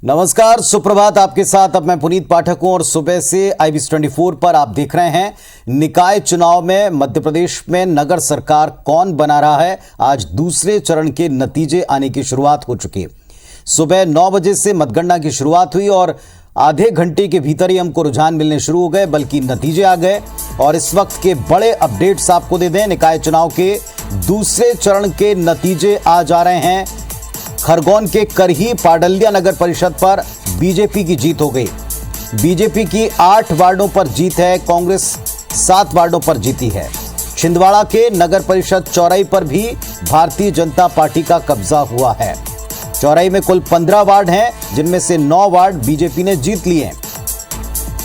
नमस्कार, सुप्रभात। आपके साथ अब मैं पुनीत पाठक हूं और सुबह से IBC24 पर आप देख रहे हैं निकाय चुनाव में मध्य प्रदेश में नगर सरकार कौन बना रहा है। आज दूसरे चरण के नतीजे आने की शुरुआत हो चुकी है। सुबह 9 बजे से मतगणना की शुरुआत हुई और आधे घंटे के भीतर ही हमको रुझान मिलने शुरू हो गए, बल्कि नतीजे आ गए। और इस वक्त के बड़े अपडेट्स आपको दे दें। निकाय चुनाव के दूसरे चरण के नतीजे आ जा रहे हैं। खरगोन के करही पाडलिया नगर परिषद पर बीजेपी की जीत हो गई। बीजेपी की 8 वार्डों पर जीत है, कांग्रेस 7 वार्डों पर जीती है। छिंदवाड़ा के नगर परिषद चौराई पर भी भारतीय जनता पार्टी का कब्जा हुआ है। चौराई में कुल 15 वार्ड हैं, जिनमें से 9 वार्ड बीजेपी ने जीत लिए हैं।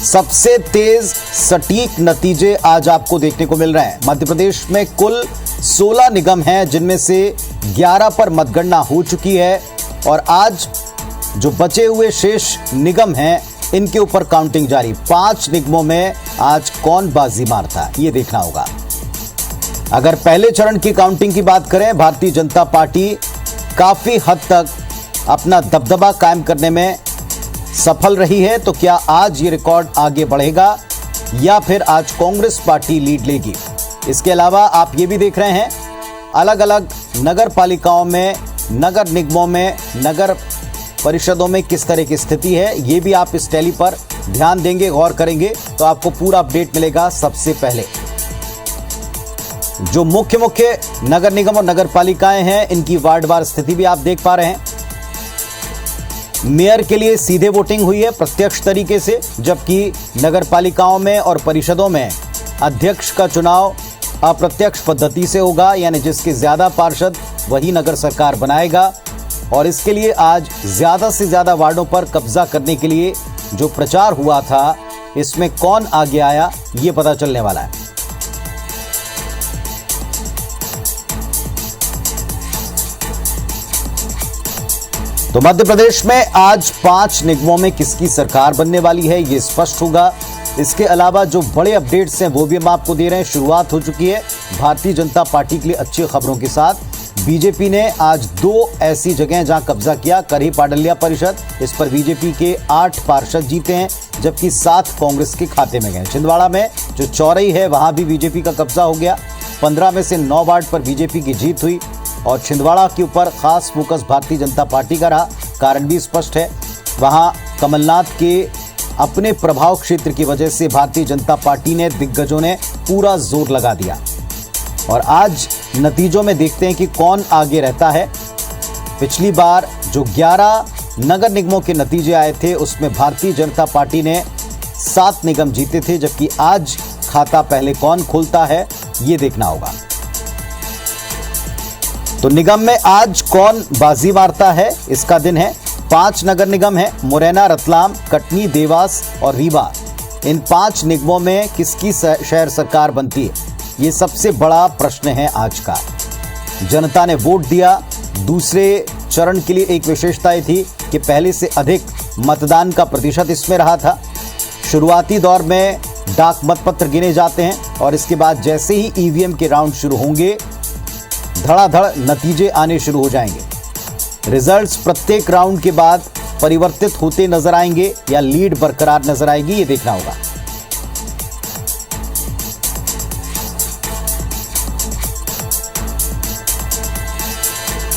सबसे तेज सटीक नतीजे आज आपको देखने को मिल रहे हैं। मध्य प्रदेश में कुल 16 निगम हैं, जिनमें से 11 पर मतगणना हो चुकी है और आज जो बचे हुए शेष निगम हैं, इनके ऊपर काउंटिंग जारी। 5 निगमों में आज कौन बाजी मारता है, ये देखना होगा। अगर पहले चरण की काउंटिंग की बात करें, भारतीय जनता पार्टी काफी हद तक अपना दबदबा कायम करने में सफल रही है, तो क्या आज ये रिकॉर्ड आगे बढ़ेगा या फिर आज कांग्रेस पार्टी लीड लेगी। इसके अलावा आप ये भी देख रहे हैं अलग अलग नगर पालिकाओं में, नगर निगमों में, नगर परिषदों में किस तरह की स्थिति है, ये भी आप इस टैली पर ध्यान देंगे, गौर करेंगे तो आपको पूरा अपडेट मिलेगा। सबसे पहले जो मुख्य नगर निगम और नगर पालिकाएं हैं, इनकी वार्डवार स्थिति भी आप देख पा रहे हैं। मेयर के लिए सीधे वोटिंग हुई है प्रत्यक्ष तरीके से, जबकि नगर पालिकाओं में और परिषदों में अध्यक्ष का चुनाव अप्रत्यक्ष पद्धति से होगा, यानी जिसके ज्यादा पार्षद वही नगर सरकार बनाएगा। और इसके लिए आज ज्यादा से ज्यादा वार्डों पर कब्जा करने के लिए जो प्रचार हुआ था, इसमें कौन आगे आया ये पता चलने वाला है। तो मध्य प्रदेश में आज 5 निगमों में किसकी सरकार बनने वाली है, ये स्पष्ट होगा। इसके अलावा जो बड़े अपडेट्स हैं वो भी हम आपको दे रहे हैं। शुरुआत हो चुकी है भारतीय जनता पार्टी के लिए अच्छी खबरों के साथ। बीजेपी ने आज 2 ऐसी जगह जहां कब्जा किया। करही पाडलिया परिषद, इस पर बीजेपी के 8 पार्षद जीते हैं, जबकि 7 कांग्रेस के खाते में गए। छिंदवाड़ा में जो चौराई है, वहां भी बीजेपी का कब्जा हो गया। 15 में से 9 वार्ड पर बीजेपी की जीत हुई और छिंदवाड़ा के ऊपर खास फोकस भारतीय जनता पार्टी का रहा। कारण भी स्पष्ट है, वहां कमलनाथ के अपने प्रभाव क्षेत्र की वजह से भारतीय जनता पार्टी ने, दिग्गजों ने पूरा जोर लगा दिया। और आज नतीजों में देखते हैं कि कौन आगे रहता है। पिछली बार जो 11 नगर निगमों के नतीजे आए थे, उसमें भारतीय जनता पार्टी ने 7 निगम जीते थे, जबकि आज खाता पहले कौन खोलता है ये देखना होगा। तो निगम में आज कौन बाजी मारता है, इसका दिन है। 5 नगर निगम है, मुरैना, रतलाम, कटनी, देवास और रीवा। इन 5 निगमों में किसकी शहर सरकार बनती है, ये सबसे बड़ा प्रश्न है आज का। जनता ने वोट दिया। दूसरे चरण के लिए एक विशेषता थी कि पहले से अधिक मतदान का प्रतिशत इसमें रहा था। शुरुआती दौर में डाक मतपत्र गिने जाते हैं और इसके बाद जैसे ही ईवीएम के राउंड शुरू होंगे, धड़ाधड़ नतीजे आने शुरू हो जाएंगे। रिजल्ट्स प्रत्येक राउंड के बाद परिवर्तित होते नजर आएंगे या लीड बरकरार नजर आएगी, ये देखना होगा।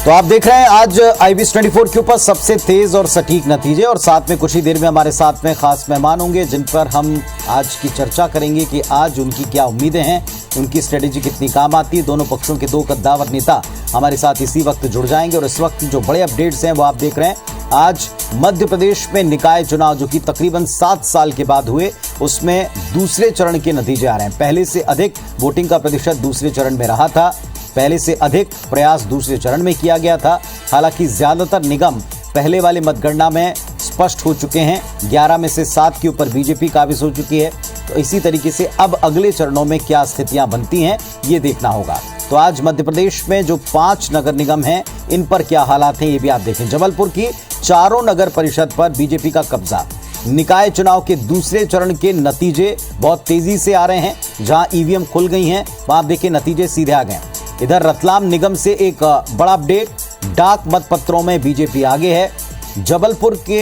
तो आप देख रहे हैं आज IBC24 के ऊपर सबसे तेज और सटीक नतीजे, और साथ में कुछ ही देर में हमारे साथ में खास मेहमान होंगे, जिन पर हम आज की चर्चा करेंगे कि आज उनकी क्या उम्मीदें हैं, उनकी स्ट्रेटेजी कितनी काम आती है। दोनों पक्षों के 2 कद्दावर नेता हमारे साथ इसी वक्त जुड़ जाएंगे। और इस वक्त जो बड़े अपडेट्स हैं वो आप देख रहे हैं। आज मध्य प्रदेश में निकाय चुनाव जो कि तकरीबन 7 साल के बाद हुए, उसमें दूसरे चरण के नतीजे आ रहे हैं। पहले से अधिक वोटिंग का प्रतिशत दूसरे चरण में रहा था, पहले से अधिक प्रयास दूसरे चरण में किया गया था। हालांकि ज्यादातर निगम पहले वाले मतगणना में स्पष्ट हो चुके हैं। 11 में से 7 के ऊपर बीजेपी काबिज हो चुकी है। तो इसी तरीके से अब अगले चरणों में क्या स्थितियां बनती हैं, ये देखना होगा। तो आज मध्य प्रदेश में जो 5 नगर निगम हैं, इन पर क्या हालात हैं, ये भी आप देखें। जबलपुर की 4 नगर परिषद पर बीजेपी का कब्जा। निकाय चुनाव के दूसरे चरण के नतीजे बहुत तेजी से आ रहे हैं। जहां ईवीएम खुल गई हैं, वहां आप देखिए नतीजे सीधे आ गए। इधर रतलाम निगम से एक बड़ा अपडेट, डाक मतपत्रों में बीजेपी आगे है। जबलपुर के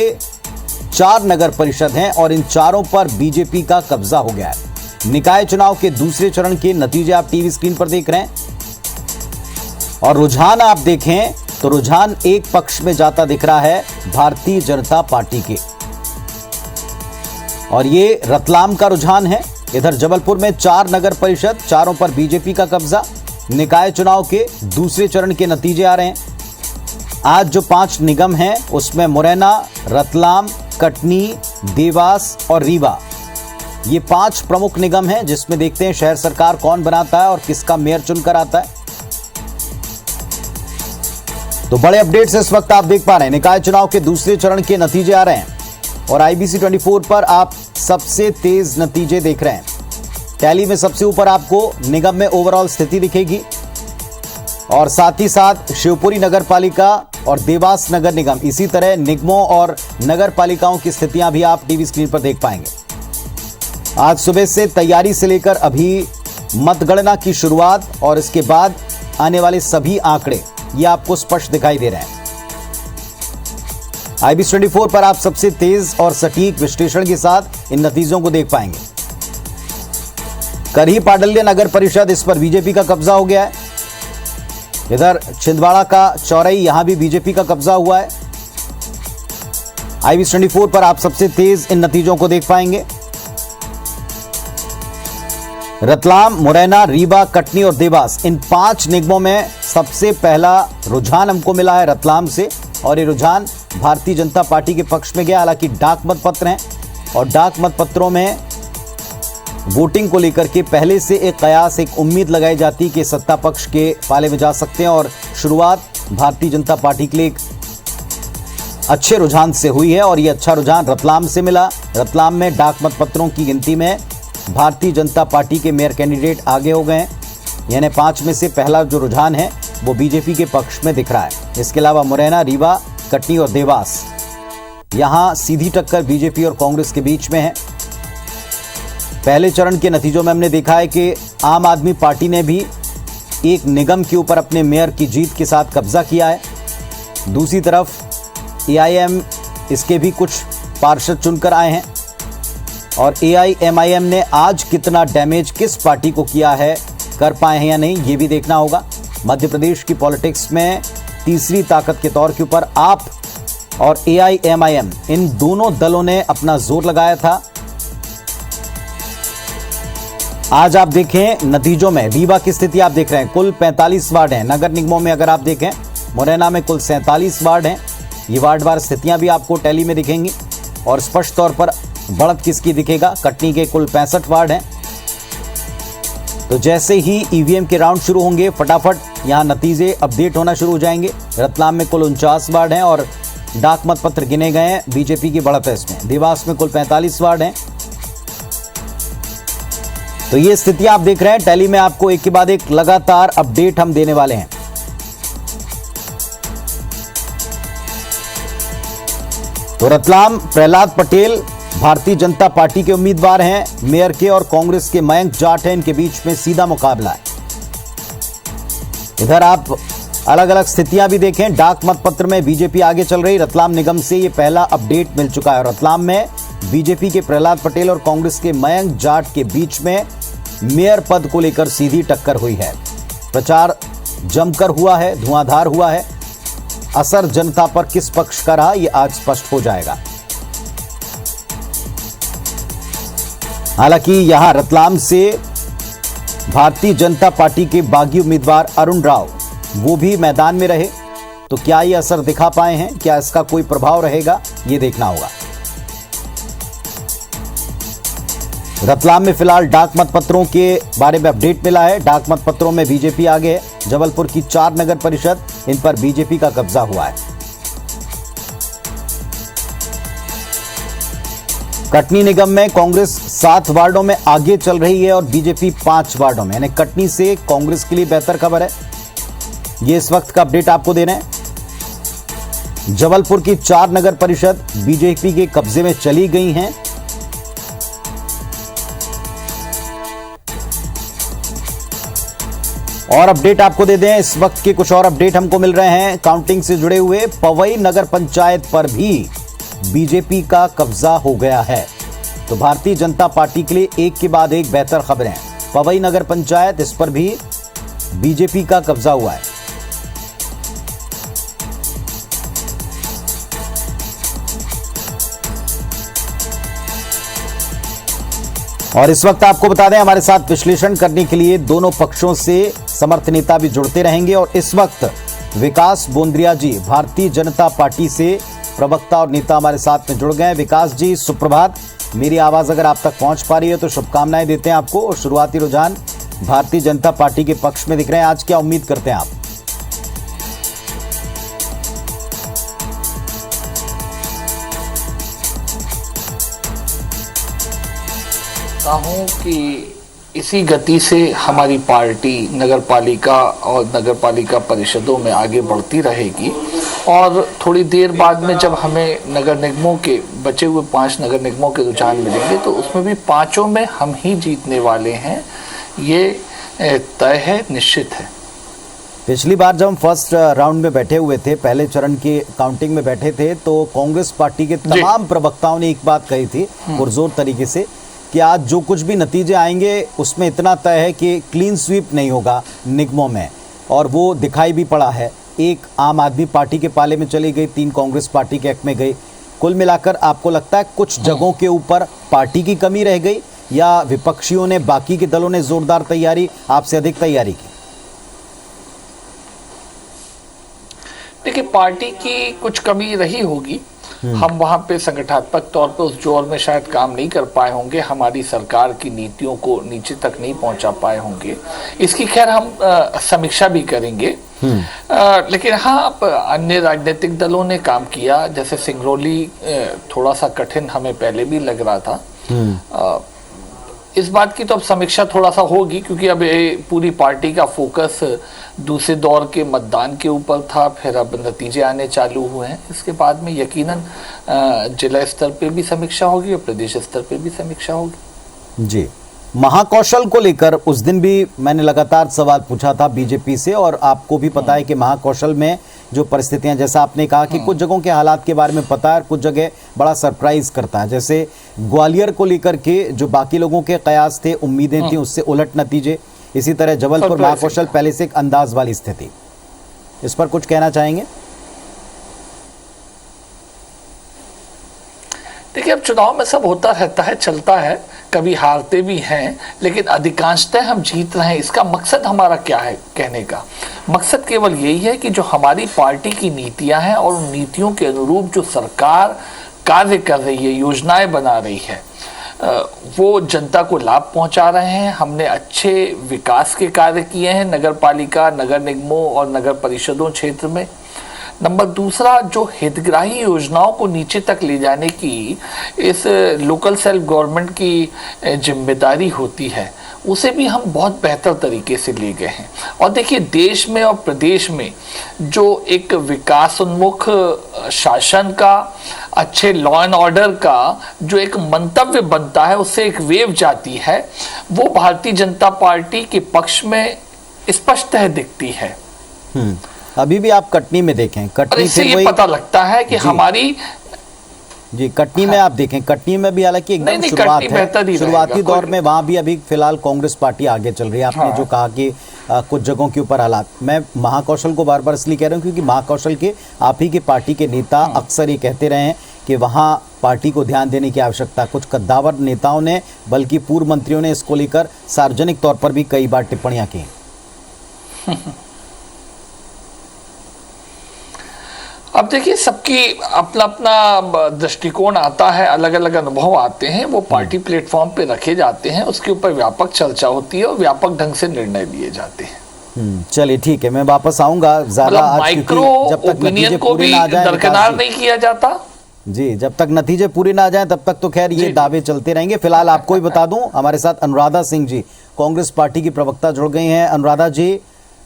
4 नगर परिषद हैं और इन चारों पर बीजेपी का कब्जा हो गया है। निकाय चुनाव के दूसरे चरण के नतीजे आप टीवी स्क्रीन पर देख रहे हैं और रुझान आप देखें तो रुझान एक पक्ष में जाता दिख रहा है, भारतीय जनता पार्टी के। और ये रतलाम का रुझान है। इधर जबलपुर में 4 नगर परिषद, चारों पर बीजेपी का कब्जा। निकाय चुनाव के दूसरे चरण के नतीजे आ रहे हैं। आज जो 5 निगम हैं उसमें मुरैना, रतलाम, कटनी, देवास और रीवा, ये 5 प्रमुख निगम हैं जिसमें देखते हैं शहर सरकार कौन बनाता है और किसका मेयर चुनकर आता है। तो बड़े अपडेट्स इस वक्त आप देख पा रहे हैं। निकाय चुनाव के दूसरे चरण के नतीजे आ रहे हैं और IBC 24 पर आप सबसे तेज नतीजे देख रहे हैं। टैली में सबसे ऊपर आपको निगम में ओवरऑल स्थिति दिखेगी और साथ ही साथ शिवपुरी नगर पालिका और देवास नगर निगम, इसी तरह निगमों और नगर पालिकाओं की स्थितियां भी आप टीवी स्क्रीन पर देख पाएंगे। आज सुबह से तैयारी से लेकर अभी मतगणना की शुरुआत और इसके बाद आने वाले सभी आंकड़े ये आपको स्पष्ट दिखाई दे रहे हैं। IBC 24 पर आप सबसे तेज और सटीक विश्लेषण के साथ इन नतीजों को देख पाएंगे। करही पाडल्य नगर परिषद, इस पर बीजेपी का कब्जा हो गया है। इधर छिंदवाड़ा का चौरई, यहां भी बीजेपी का कब्जा हुआ है। IBC 24 पर आप सबसे तेज इन नतीजों को देख पाएंगे। रतलाम, मुरैना, रीवा, कटनी और देवास, इन 5 निगमों में सबसे पहला रुझान हमको मिला है रतलाम से और ये रुझान भारतीय जनता पार्टी के पक्ष में गया। हालांकि डाक मत पत्र हैं और डाक मत पत्रों में वोटिंग को लेकर के पहले से एक कयास, एक उम्मीद लगाई जाती कि सत्ता पक्ष के पाले में जा सकते हैं और शुरुआत भारतीय जनता पार्टी के लिए एक अच्छे रुझान से हुई है और ये अच्छा रुझान रतलाम से मिला। रतलाम में डाक मत पत्रों की गिनती में भारतीय जनता पार्टी के मेयर कैंडिडेट आगे हो गए हैं, यानी 5 में से पहला जो रुझान है वो बीजेपी के पक्ष में दिख रहा है। इसके अलावा मुरैना, रीवा, कटनी और देवास, यहां सीधी टक्कर बीजेपी और कांग्रेस के बीच में है। पहले चरण के नतीजों में हमने देखा है कि आम आदमी पार्टी ने भी एक निगम के ऊपर अपने मेयर की जीत के साथ कब्जा किया है। दूसरी तरफ AIM, इसके भी कुछ पार्षद चुनकर आए हैं और AIMIM ने आज कितना डैमेज किस पार्टी को किया है, कर पाए हैं या नहीं, ये भी देखना होगा। मध्य प्रदेश की पॉलिटिक्स में तीसरी ताकत के तौर के ऊपर आप और AIMIM, इन दोनों दलों ने अपना जोर लगाया था। आज आप देखें नतीजों में रीवा की स्थिति आप देख रहे हैं। कुल 45 वार्ड हैं नगर निगमों में। अगर आप देखें मुरैना में कुल 47 वार्ड हैं। ये वार्डवार स्थितियां भी आपको टैली में दिखेंगी और स्पष्ट तौर पर बढ़त किसकी दिखेगा। कटनी के कुल 65 वार्ड हैं। तो जैसे ही EVM के राउंड शुरू होंगे फटाफट यहां नतीजे अपडेट होना शुरू हो जाएंगे। रतलाम में कुल 49 वार्ड हैं और डाक मत पत्र गिने गए हैं, बीजेपी की बढ़त है इसमें। देवास में कुल 45 वार्ड हैं। तो ये स्थितियां आप देख रहे हैं टैली में। आपको एक के बाद एक लगातार अपडेट हम देने वाले हैं। तो रतलाम, प्रहलाद पटेल भारतीय जनता पार्टी के उम्मीदवार हैं मेयर के और कांग्रेस के मयंक जाट हैं, इनके बीच में सीधा मुकाबला है। इधर आप अलग अलग स्थितियां भी देखें। डाक मत पत्र में बीजेपी आगे चल रही। रतलाम निगम से ये पहला अपडेट मिल चुका है। रतलाम में बीजेपी के प्रहलाद पटेल और कांग्रेस के मयंक जाट के बीच में मेयर पद को लेकर सीधी टक्कर हुई है। प्रचार जमकर हुआ है, धुआंधार हुआ है। असर जनता पर किस पक्ष का रहा ये आज स्पष्ट हो जाएगा। हालांकि यहां रतलाम से भारतीय जनता पार्टी के बागी उम्मीदवार अरुण राव वो भी मैदान में रहे। तो क्या ये असर दिखा पाए हैं, क्या इसका कोई प्रभाव रहेगा, ये देखना होगा। रतलाम में फिलहाल डाक मत पत्रों के बारे में अपडेट मिला है। डाक मत पत्रों में बीजेपी आगे है। जबलपुर की 4 नगर परिषद, इन पर बीजेपी का कब्जा हुआ है। कटनी निगम में कांग्रेस 7 वार्डों में आगे चल रही है और बीजेपी 5 वार्डों में, यानी कटनी से कांग्रेस के लिए बेहतर खबर है। ये इस वक्त का अपडेट आपको दे रहे हैं। जबलपुर की 4 नगर परिषद बीजेपी के कब्जे में चली गई हैं। और अपडेट आपको दे दें, इस वक्त के कुछ और अपडेट हमको मिल रहे हैं काउंटिंग से जुड़े हुए। पवई नगर पंचायत पर भी बीजेपी का कब्जा हो गया है। तो भारतीय जनता पार्टी के लिए एक के बाद एक बेहतर खबरें। पवई नगर पंचायत, इस पर भी बीजेपी का कब्जा हुआ है। और इस वक्त आपको बता दें, हमारे साथ विश्लेषण करने के लिए दोनों पक्षों से समर्थ नेता भी जुड़ते रहेंगे। और इस वक्त विकास बोंद्रिया जी भारतीय जनता पार्टी से प्रवक्ता और नेता हमारे साथ में जुड़ गए हैं। विकास जी सुप्रभात। मेरी आवाज अगर आप तक पहुंच पा रही है तो शुभकामनाएं देते हैं आपको। और शुरुआती रुझान भारतीय जनता पार्टी के पक्ष में दिख रहे हैं, आज क्या उम्मीद करते हैं आप? हूं कि इसी गति से हमारी पार्टी नगरपालिका और नगरपालिका परिषदों में आगे बढ़ती रहेगी। और थोड़ी देर बाद में जब हमें नगर निगमों के बचे हुए 5 नगर निगमों के रुझान मिलेंगे तो उसमें भी 5 में हम ही जीतने वाले हैं, ये तय है, निश्चित है। पिछली बार जब हम फर्स्ट राउंड में बैठे हुए थे, पहले चरण की काउंटिंग में बैठे थे, तो कांग्रेस पार्टी के तमाम प्रवक्ताओं ने एक बात कही थी पुरजोर तरीके से कि आज जो कुछ भी नतीजे आएंगे उसमें इतना तय है कि क्लीन स्वीप नहीं होगा निगमों में। और वो दिखाई भी पड़ा है। एक आम आदमी पार्टी के पाले में चली गई, 3 कांग्रेस पार्टी के हक में गई। कुल मिलाकर आपको लगता है कुछ जगहों के ऊपर पार्टी की कमी रह गई या विपक्षियों ने, बाकी के दलों ने जोरदार तैयारी, आपसे अधिक तैयारी की? देखिए, पार्टी की कुछ कमी रही होगी। हम वहां पे संगठनात्मक तौर पे उस जोर में शायद काम नहीं कर पाए होंगे, हमारी सरकार की नीतियों को नीचे तक नहीं पहुंचा पाए होंगे। इसकी खैर हम समीक्षा भी करेंगे। लेकिन हाँ, अन्य राजनीतिक दलों ने काम किया। जैसे सिंगरौली थोड़ा सा कठिन हमें पहले भी लग रहा था। इस बात की तो अब समीक्षा थोड़ा सा होगी, क्योंकि अब पूरी पार्टी का फोकस दूसरे दौर के मतदान के ऊपर था। फिर अब नतीजे आने चालू हुए हैं। इसके बाद में यकीनन जिला स्तर पे भी समीक्षा होगी और प्रदेश स्तर पे भी समीक्षा होगी। जी, महाकौशल को लेकर उस दिन भी मैंने लगातार सवाल पूछा था बीजेपी से, और आपको भी पता है कि महाकौशल में जो परिस्थितियां, जैसा आपने कहा कि कुछ जगहों के हालात के बारे में पता है, कुछ जगह बड़ा सरप्राइज करता है। जैसे ग्वालियर को लेकर के जो बाकी लोगों के कयास थे, उम्मीदें थी, उससे उलट नतीजे। इसी तरह जबलपुर महाकौशल पहले से एक अंदाज वाली स्थिति। इस पर कुछ कहना चाहेंगे? देखिए, अब चुनाव में सब होता रहता है, चलता है, कभी हारते भी हैं, लेकिन अधिकांशतः हम जीत रहे हैं। इसका मकसद हमारा क्या है? कहने का मकसद केवल यही है कि जो हमारी पार्टी की नीतियां हैं और उन नीतियों के अनुरूप जो सरकार कार्य कर रही है, योजनाएं बना रही है, वो जनता को लाभ पहुंचा रहे हैं। हमने अच्छे विकास के कार्य किए हैं नगर पालिका, नगर निगमों और नगर परिषदों क्षेत्र में। नंबर दूसरा, जो हितग्राही योजनाओं को नीचे तक ले जाने की इस लोकल सेल्फ गवर्नमेंट की जिम्मेदारी होती है, उसे भी हम बहुत बेहतर तरीके से ले गए हैं। और देखिए, देश में और प्रदेश में जो एक विकासोन्मुख शासन का, अच्छे लॉ एंड ऑर्डर का जो एक मंतव्य बनता है, उससे एक वेव जाती है, वो भारतीय जनता पार्टी के पक्ष में स्पष्ट दिखती है। अभी भी आप कटनी में देखें, कटनी से ये पता लगता है कि हमारी जी कटनी में आप देखें, कटनी में भी हालांकि एकदम शुरुआत है, शुरुआती दौर में वहां भी अभी फिलहाल कांग्रेस पार्टी आगे चल रही है। आपने जो कहा कि कुछ जगहों के ऊपर हालात, मैं महाकौशल को बार बार इसलिए कह रहा हूं क्योंकि महाकौशल के आप ही के पार्टी के नेता अक्सर ये कहते रहे हैं कि वहां पार्टी को ध्यान देने की आवश्यकता। कुछ कद्दावर नेताओं ने, बल्कि पूर्व मंत्रियों ने इसको लेकर सार्वजनिक तौर पर भी कई बार टिप्पणियां की। अब देखिए, सबकी अपना अपना दृष्टिकोण आता है, अलग अलग अनुभव आते हैं, वो पार्टी प्लेटफॉर्म पे रखे जाते हैं, उसके ऊपर व्यापक चर्चा होती है और व्यापक ढंग से निर्णय लिए जाते हैं। चलिए ठीक है, मैं वापस आऊंगा ज्यादा आज, माइक्रो ओपिनियन को भी दरकिनार नहीं किया जाता। जी, जब तक नतीजे पूरे ना आ जाएं तब तक तो खैर ये दावे चलते रहेंगे। फिलहाल आपको ही बता दूं, हमारे साथ अनुराधा सिंह जी कांग्रेस पार्टी की प्रवक्ता जुड़ गई हैं। अनुराधा जी,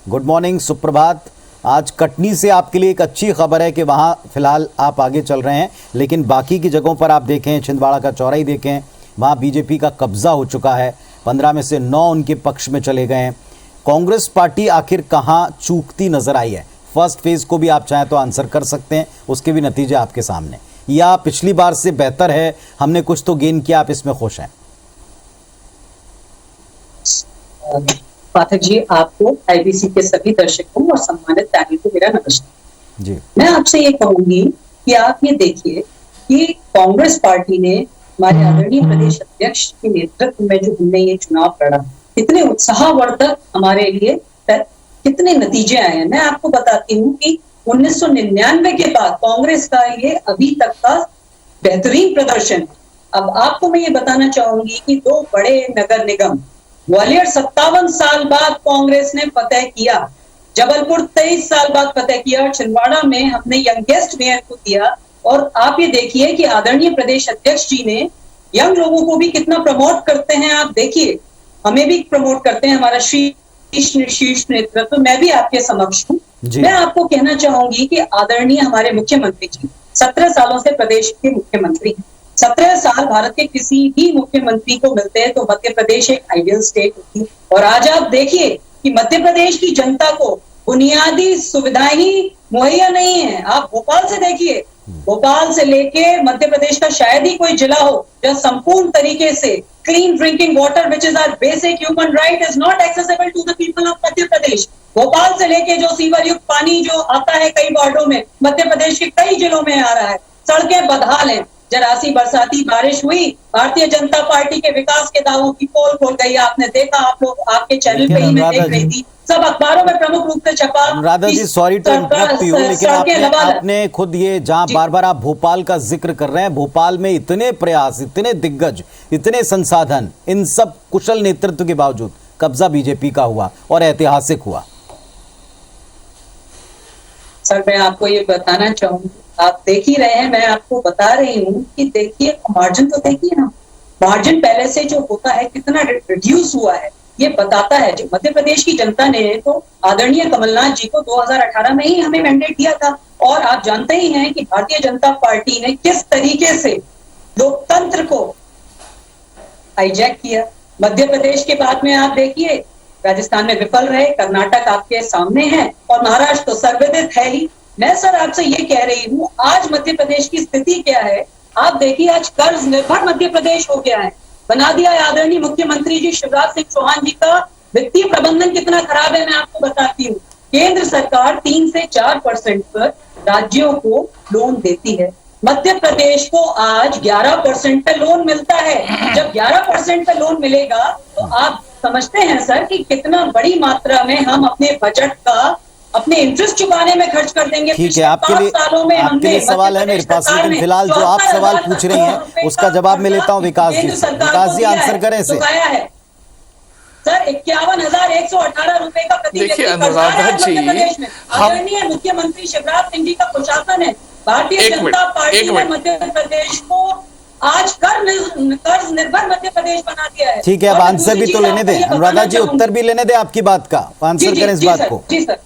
गुड मॉर्निंग, सुप्रभात। आज कटनी से आपके लिए एक अच्छी खबर है कि वहां फिलहाल आप आगे चल रहे हैं, लेकिन बाकी की जगहों पर आप देखें, छिंदवाड़ा का चौराही देखें, वहां बीजेपी का कब्जा हो चुका है। 15 में से 9 उनके पक्ष में चले गए हैं। कांग्रेस पार्टी आखिर कहां चूकती नजर आई है? फर्स्ट फेज को भी आप चाहें तो आंसर कर सकते हैं, उसके भी नतीजे आपके सामने। या पिछली बार से बेहतर है, हमने कुछ तो गेन किया, आप इसमें खुश हैं? पाठक जी, आपको, आईबीसी के सभी दर्शकों और सम्मानित पैनल को मेरा नमस्कार जी। मैं आपसे ये कहूंगी कि आप ये देखिए कि कांग्रेस पार्टी ने हमारे आदरणीय प्रदेश अध्यक्ष के नेतृत्व में जो हमने ये चुनाव लड़ा, कितने उत्साहवर्धक हमारे लिए कितने नतीजे आए हैं। मैं आपको बताती हूँ कि 1999 के बाद कांग्रेस का ये अभी तक का बेहतरीन प्रदर्शन है। अब आपको मैं ये बताना चाहूंगी कि दो बड़े नगर निगम ग्वालियर 57 साल बाद कांग्रेस ने फतह किया, जबलपुर 23 साल बाद फतह किया, छिंदवाड़ा में हमने यंगेस्ट मेयर को दिया। और आप ये देखिए कि आदरणीय प्रदेश अध्यक्ष जी ने यंग लोगों को भी कितना प्रमोट करते हैं। आप देखिए, हमें भी प्रमोट करते हैं, हमारा शीर्ष नेतृत्व। मैं भी आपके समक्ष हूँ। मैं आपको कहना चाहूंगी कि आदरणीय हमारे मुख्यमंत्री जी 17 सालों से प्रदेश के मुख्यमंत्री हैं। 17 साल भारत के किसी भी मुख्यमंत्री को मिलते हैं तो मध्य प्रदेश एक आइडियल स्टेट होती है। और आज आप देखिए कि मध्य प्रदेश की जनता को बुनियादी सुविधाएं ही मुहैया नहीं है। आप भोपाल से देखिए, भोपाल से लेके मध्य प्रदेश का शायद ही कोई जिला हो जहाँ संपूर्ण तरीके से clean drinking water which is our basic human right is not accessible to the people of Madhya Pradesh. Bhopal से लेके जो सीवर युक्त पानी जो आता है कई वार्डों में, मध्य प्रदेश के कई जिलों में आ रहा है। सड़कें बदहाल हैं। जरा सी बरसाती बारिश हुई, भारतीय जनता पार्टी के विकास के दावों की पोल खोल गई। आपने देखा, आप लोग आपके चैनल पे ही मैं देख रही थी, सब अखबारों में प्रमुख रूप से छपा। अनुराधा जी, सॉरी टू इंटरप्ट यू, लेकिन आपने खुद ये जहां बार बार आप भोपाल का जिक्र कर रहे हैं, भोपाल में इतने प्रयास, इतने दिग्गज, इतने संसाधन, इन सब कुशल नेतृत्व के बावजूद कब्जा बीजेपी का हुआ और ऐतिहासिक हुआ। सर, मैं आपको ये बताना चाहूंगी, आप देख ही रहे हैं, मैं आपको बता रही हूँ कि देखिए मार्जिन तो देखिए ना, मार्जिन पहले से जो होता है कितना रिड्यूस हुआ है, ये बताता है। जो मध्य प्रदेश की जनता ने तो आदरणीय कमलनाथ जी को 2018 में ही हमें मैंडेट दिया था। और आप जानते ही हैं कि भारतीय जनता पार्टी ने किस तरीके से लोकतंत्र को हाईजैक किया। मध्य प्रदेश के बाद में आप देखिए राजस्थान में विफल रहे, कर्नाटक आपके सामने है और महाराष्ट्र तो सर्वविदित है ही। मैं सर आपसे ये कह रही हूँ, आज मध्य प्रदेश की स्थिति क्या है। आप देखिए, आज कर्ज निर्भर मध्य प्रदेश हो गया है। बना दिया है आदरणीय मुख्यमंत्री जी शिवराज सिंह चौहान जी का वित्तीय प्रबंधन कितना खराब है, मैं आपको बताती हूँ। केंद्र सरकार 3 से 4% पर राज्यों को लोन देती है। मध्य प्रदेश को आज 11% पे लोन मिलता है। जब 11% पे लोन मिलेगा तो आप समझते हैं सर कि कितना बड़ी मात्रा में हम अपने बजट का अपने इंटरेस्ट चुकाने में खर्च कर देंगे। ठीक है, आपके लिए सवाल है मेरे पास, लेकिन फिलहाल जो आप सवाल पूछ रही हैं उसका जवाब मैं लेता हूं विकास जी से। विकास जी आंसर करें इसे। सर 51,118 रुपए का प्रति व्यक्ति अनुराधा जी, आदरणीय मुख्यमंत्री शिवराज सिंह जी का प्रशासन है। भारतीय जनता पार्टी ने मध्य प्रदेश को आज कर्ज निर्भर मध्य प्रदेश बना दिया है। ठीक है, अब आंसर भी तो लेने दें अनुराधा जी, उत्तर भी लेने दें आपकी बात का, आंसर करें इस बात को। जी सर।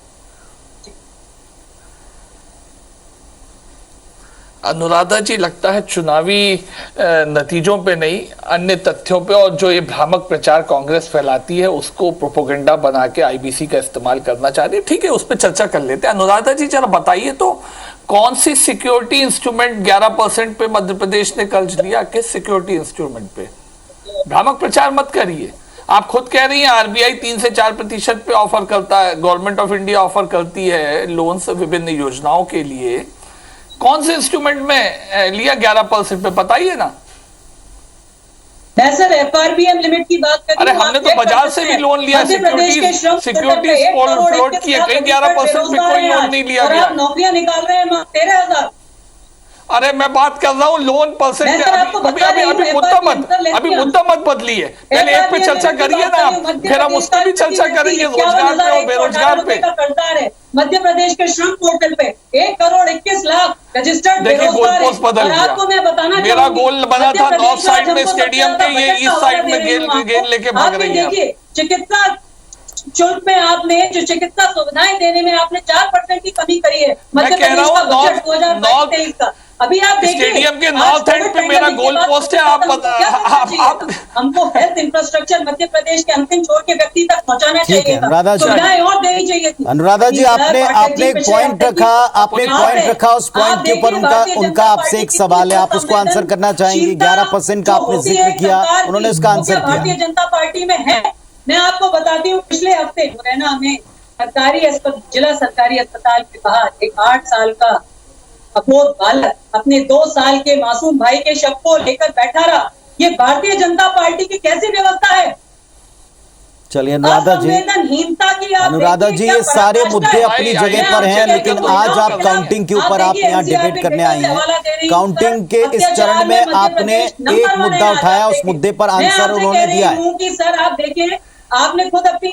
अनुराधा जी, लगता है चुनावी नतीजों पे नहीं, अन्य तथ्यों पे और जो ये भ्रामक प्रचार कांग्रेस फैलाती है उसको प्रोपोगंडा बना के आईबीसी का इस्तेमाल करना चाह रही है। ठीक है, उस पर चर्चा कर लेते हैं। अनुराधा जी, जरा बताइए तो कौन सी सिक्योरिटी इंस्ट्रूमेंट 11% पे मध्य प्रदेश ने कर्ज लिया? किस सिक्योरिटी इंस्ट्रूमेंट पे? भ्रामक प्रचार मत करिए। आप खुद कह रही हैं आरबीआई 3 से 4% पे ऑफर करता है, गवर्नमेंट ऑफ इंडिया ऑफर करती है लोन्स विभिन्न योजनाओं के लिए। कौन से इंस्ट्रूमेंट में लिया 11% पे, बताइए ना। मैं सर एफआरबीएम लिमिट की बात कर रही हूं। अरे हमने तो बाजार से भी लोन लिया, सिक्योरिटीज फ्लोट किए, कहीं 11% पे कोई लोन नहीं लिया गया। नौकरियां निकाल रहे हैं 13,000। अरे मैं बात कर रहा हूँ लोन परसेंट। अभी मुद्दा मत बदलिए, पहले एक पे चर्चा करिए ना आप, फिर हम उस पर भी चर्चा करेंगे, रोजगार पे और बेरोजगार पे। मध्य प्रदेश के श्रम पोर्टल पे 1,21,00,000 रजिस्टर्ड बेरोजगार। गोल पोस्ट बदल गया। मेरा गोल बना था नॉर्थ साइड में स्टेडियम पे, ये ईस्ट साइड में गेंद लेके भाग रही है। चिकित्सा शुल्क में आपने जो चिकित्सा सुविधाएं देने में आपने 4% की कमी करी है। मैं कह रहा हूँ अभी आप देखिए स्टेडियम के नॉर्थ एंड पे मेरा गोल पोस्ट है। आप हमको हेल्थ इंफ्रास्ट्रक्चर मध्य प्रदेश के अंतिम छोर के व्यक्ति तक पहुंचाना ठीक है चाहिए, अनुराधा जी, सुविधाएं और देनी चाहिए थी। अनुराधा जी आपने एक पॉइंट रखा, आपने एक पॉइंट रखा, उस पॉइंट के ऊपर उनका आपसे एक सवाल है, आप उसको आंसर करना चाहेंगे। 11% का आपने जिक्र किया, उन्होंने उसका आंसर किया। भारतीय जनता पार्टी में है। मैं आपको बताती हूँ, पिछले हफ्ते मुरैना में जिला सरकारी अस्पताल के बाहर एक 8 साल का अबोध बालक अपने 2 साल के मासूम भाई के शव को लेकर बैठा रहा। ये भारतीय जनता पार्टी की कैसी व्यवस्था है? चलिए अनुराधा जी ये सारे मुद्दे अपनी जगह पर हैं, लेकिन आज आप काउंटिंग के ऊपर आप यहाँ डिबेट करने आई हैं। काउंटिंग के इस चरण में आपने एक मुद्दा उठाया, उस मुद्दे पर आंसर उन्होंने दिया है कि सर आप देखिए, आपने खुद अपनी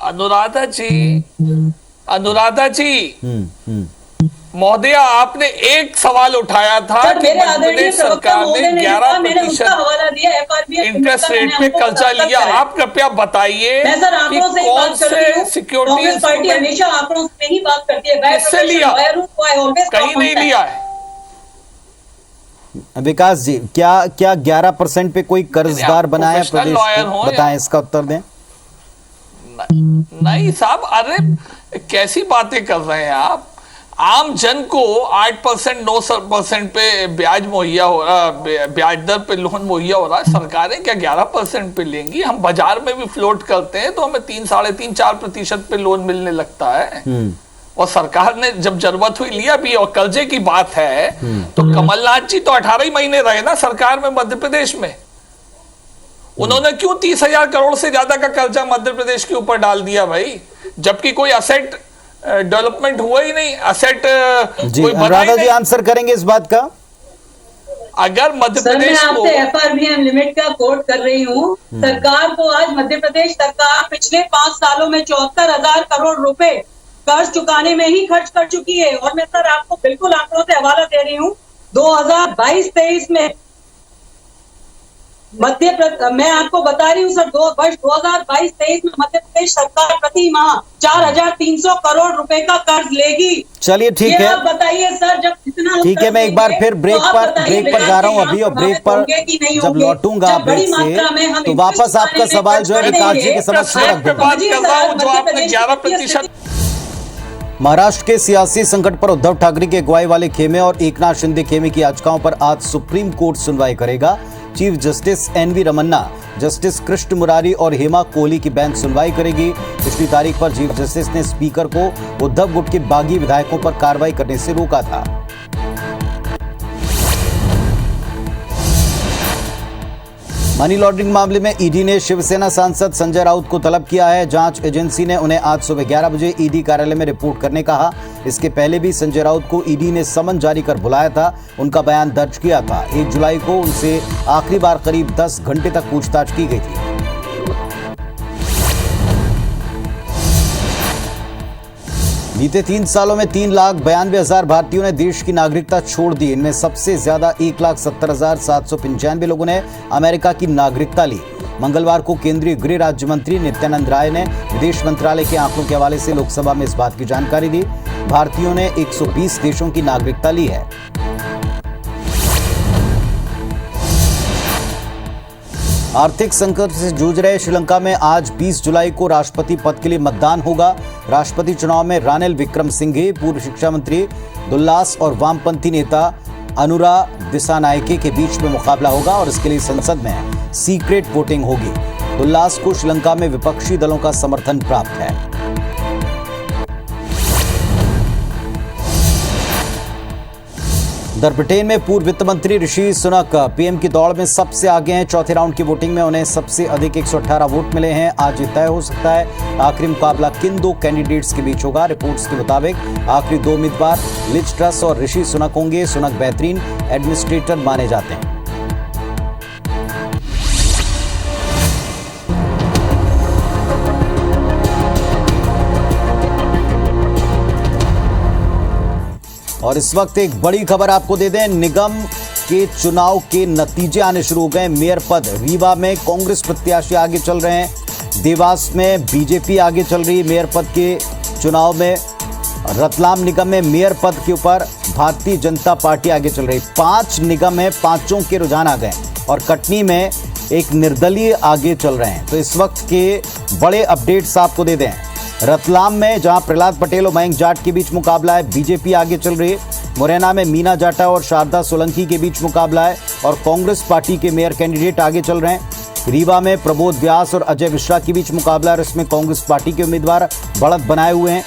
अनुराधा जी महोदया, आपने एक सवाल उठाया था कि मध्य प्रदेश सरकार ने 11% इंटरेस्ट रेट पे कर्जा लिया। आप कृपया बताइए कि कौन से सिक्योरिटी पार्टी हमेशा आंकड़ों से ही बात करती है, किससे लिया, कहीं नहीं लिया है। विकास जी, क्या 11% पे कोई कर्जदार बनाया प्रदेश को? बताएं, इसका उत्तर दें। नहीं साहब, अरे कैसी बातें कर रहे हैं आप। आम जन को 8% 9% पे ब्याज मुहैया हो रहा, ब्याज दर पे लोन मुहैया हो रहा है। सरकारें क्या 11% पे लेंगी? हम बाजार में भी फ्लोट करते हैं तो हमें 3, 3.5, 4% पे लोन मिलने लगता है। और सरकार ने जब जरूरत हुई लिया भी। और कर्जे की बात है तो कमलनाथ जी तो 18 ही महीने रहे ना सरकार में मध्य प्रदेश में। उन्होंने क्यों 30,000 करोड़ से ज्यादा का कर्जा मध्य प्रदेश के ऊपर डाल दिया भाई, जबकि कोई असेट डेवलपमेंट हुआ ही नहीं, असेट कोई अनुराधा जी आंसर करेंगे इस बात का? अगर मध्य प्रदेश को FRBM लिमिट का कोट कर रही हूँ, सरकार को आज मध्य प्रदेश सरकार पिछले 5 सालों में 74,000 करोड़ रुपए कर्ज चुकाने में ही खर्च कर चुकी है। और मैं सर आपको बिल्कुल आंकड़ों से हवाला दे रही हूँ। 2022-23 में मैं आपको बता रही हूँ सर, वर्ष 2022-23 में मध्य प्रदेश सरकार प्रति माह 4,300 करोड़ रुपए का कर्ज लेगी। चलिए ठीक है, आप बताइए सर, जब इतना ठीक है, मैं एक बार फिर ब्रेक पर जा रहा हूँ अभी, और ब्रेक पर जब लौटूंगा ब्रेक से तो वापस आपका सवाल जो है विकास जी के समक्ष रख दूंगा। महाराष्ट्र के सियासी संकट पर उद्धव ठाकरे की अगुवाई वाले खेमे और एकनाथ शिंदे खेमे की याचिकाओं पर आज सुप्रीम कोर्ट सुनवाई करेगा। Chief justice NV Ramana, justice Krishna Murari और हेमा कोहली की बेंच सुनवाई करेगी। पिछली तारीख पर चीफ जस्टिस ने स्पीकर को उद्धव गुट के बागी विधायकों पर कार्रवाई करने से रोका था। मनी लॉन्ड्रिंग मामले में ईडी ने शिवसेना सांसद संजय राउत को तलब किया है। जांच एजेंसी ने उन्हें आज सुबह 11 बजे ईडी कार्यालय में रिपोर्ट करने कहा। इसके पहले भी संजय राउत को ईडी ने समन जारी कर बुलाया था, उनका बयान दर्ज किया था। 1 जुलाई को उनसे आखिरी बार करीब 10 घंटे तक पूछताछ की गई थी। बीते 3 सालों में 3,92,000 भारतीयों ने देश की नागरिकता छोड़ दी। इनमें सबसे ज्यादा 1,70,795 लोगों ने अमेरिका की नागरिकता ली। मंगलवार को केंद्रीय गृह राज्य मंत्री नित्यानंद राय ने विदेश मंत्रालय के आंकड़ों के हवाले से लोकसभा में इस बात की जानकारी दी। भारतीयों ने 120 देशों की नागरिकता ली है। आर्थिक संकट से जूझ रहे श्रीलंका में आज 20 जुलाई को राष्ट्रपति पद के लिए मतदान होगा। राष्ट्रपति चुनाव में रानिल विक्रमसिंघे, पूर्व शिक्षा मंत्री दुल्लास और वामपंथी नेता अनुरा दिसानायके के बीच में मुकाबला होगा और इसके लिए संसद में सीक्रेट वोटिंग होगी। दुल्लास को श्रीलंका में विपक्षी दलों का समर्थन प्राप्त है। उधर ब्रिटेन में पूर्व वित्त मंत्री ऋषि सुनक पीएम की दौड़ में सबसे आगे हैं। चौथे राउंड की वोटिंग में उन्हें सबसे अधिक 118 वोट मिले हैं। आज ये तय हो सकता है आखिरी मुकाबला किन 2 कैंडिडेट्स के बीच होगा। रिपोर्ट्स के मुताबिक आखिरी 2 उम्मीदवार लिज ट्रस और ऋषि सुनक होंगे। सुनक बेहतरीन एडमिनिस्ट्रेटर माने जाते हैं। और इस वक्त एक बड़ी खबर आपको दे दें, निगम के चुनाव के नतीजे आने शुरू हो गए। मेयर पद रीवा में कांग्रेस प्रत्याशी आगे चल रहे हैं। देवास में बीजेपी आगे चल रही है मेयर पद के चुनाव में। रतलाम निगम में मेयर पद के ऊपर भारतीय जनता पार्टी आगे चल रही। 5 निगम है, 5 के रुझान आ गए और कटनी में एक निर्दलीय आगे चल रहे हैं। तो इस वक्त के बड़े अपडेट्स आपको दे दें। रतलाम में जहां प्रहलाद पटेल और मयंक जाट के बीच मुकाबला है, बीजेपी आगे चल रही है। मुरैना में मीना जाटा और शारदा सोलंकी के बीच मुकाबला है और कांग्रेस पार्टी के मेयर कैंडिडेट आगे चल रहे हैं। रीवा में प्रबोध व्यास और अजय मिश्रा के बीच मुकाबला है, इसमें कांग्रेस पार्टी के उम्मीदवार बढ़त बनाए हुए हैं।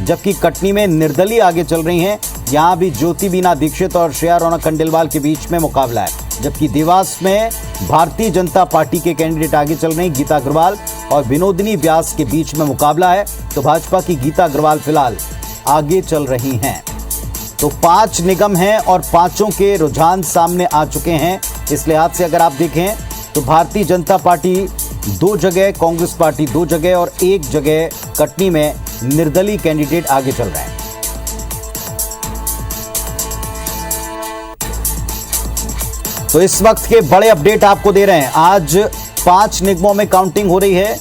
जबकि कटनी में निर्दलीय आगे चल रही हैं, यहां भी ज्योति बीना दीक्षित और श्रेया रौनक खंडेलवाल के बीच में मुकाबला है। जबकि देवास में भारतीय जनता पार्टी के कैंडिडेट आगे चल रहे हैं, गीता अग्रवाल और विनोदिनी व्यास के बीच में मुकाबला है। तो भाजपा की गीता अग्रवाल फिलहाल आगे चल रही हैं। तो 5 निगम हैं और 5 के रुझान सामने आ चुके हैं। इस लिहाज से अगर आप देखें तो भारतीय जनता पार्टी 2 जगह, कांग्रेस पार्टी 2 जगह और 1 जगह कटनी में निर्दलीय कैंडिडेट आगे चल रहे हैं। तो इस वक्त के बड़े अपडेट आपको दे रहे हैं। आज 5 निगमों में काउंटिंग हो रही है,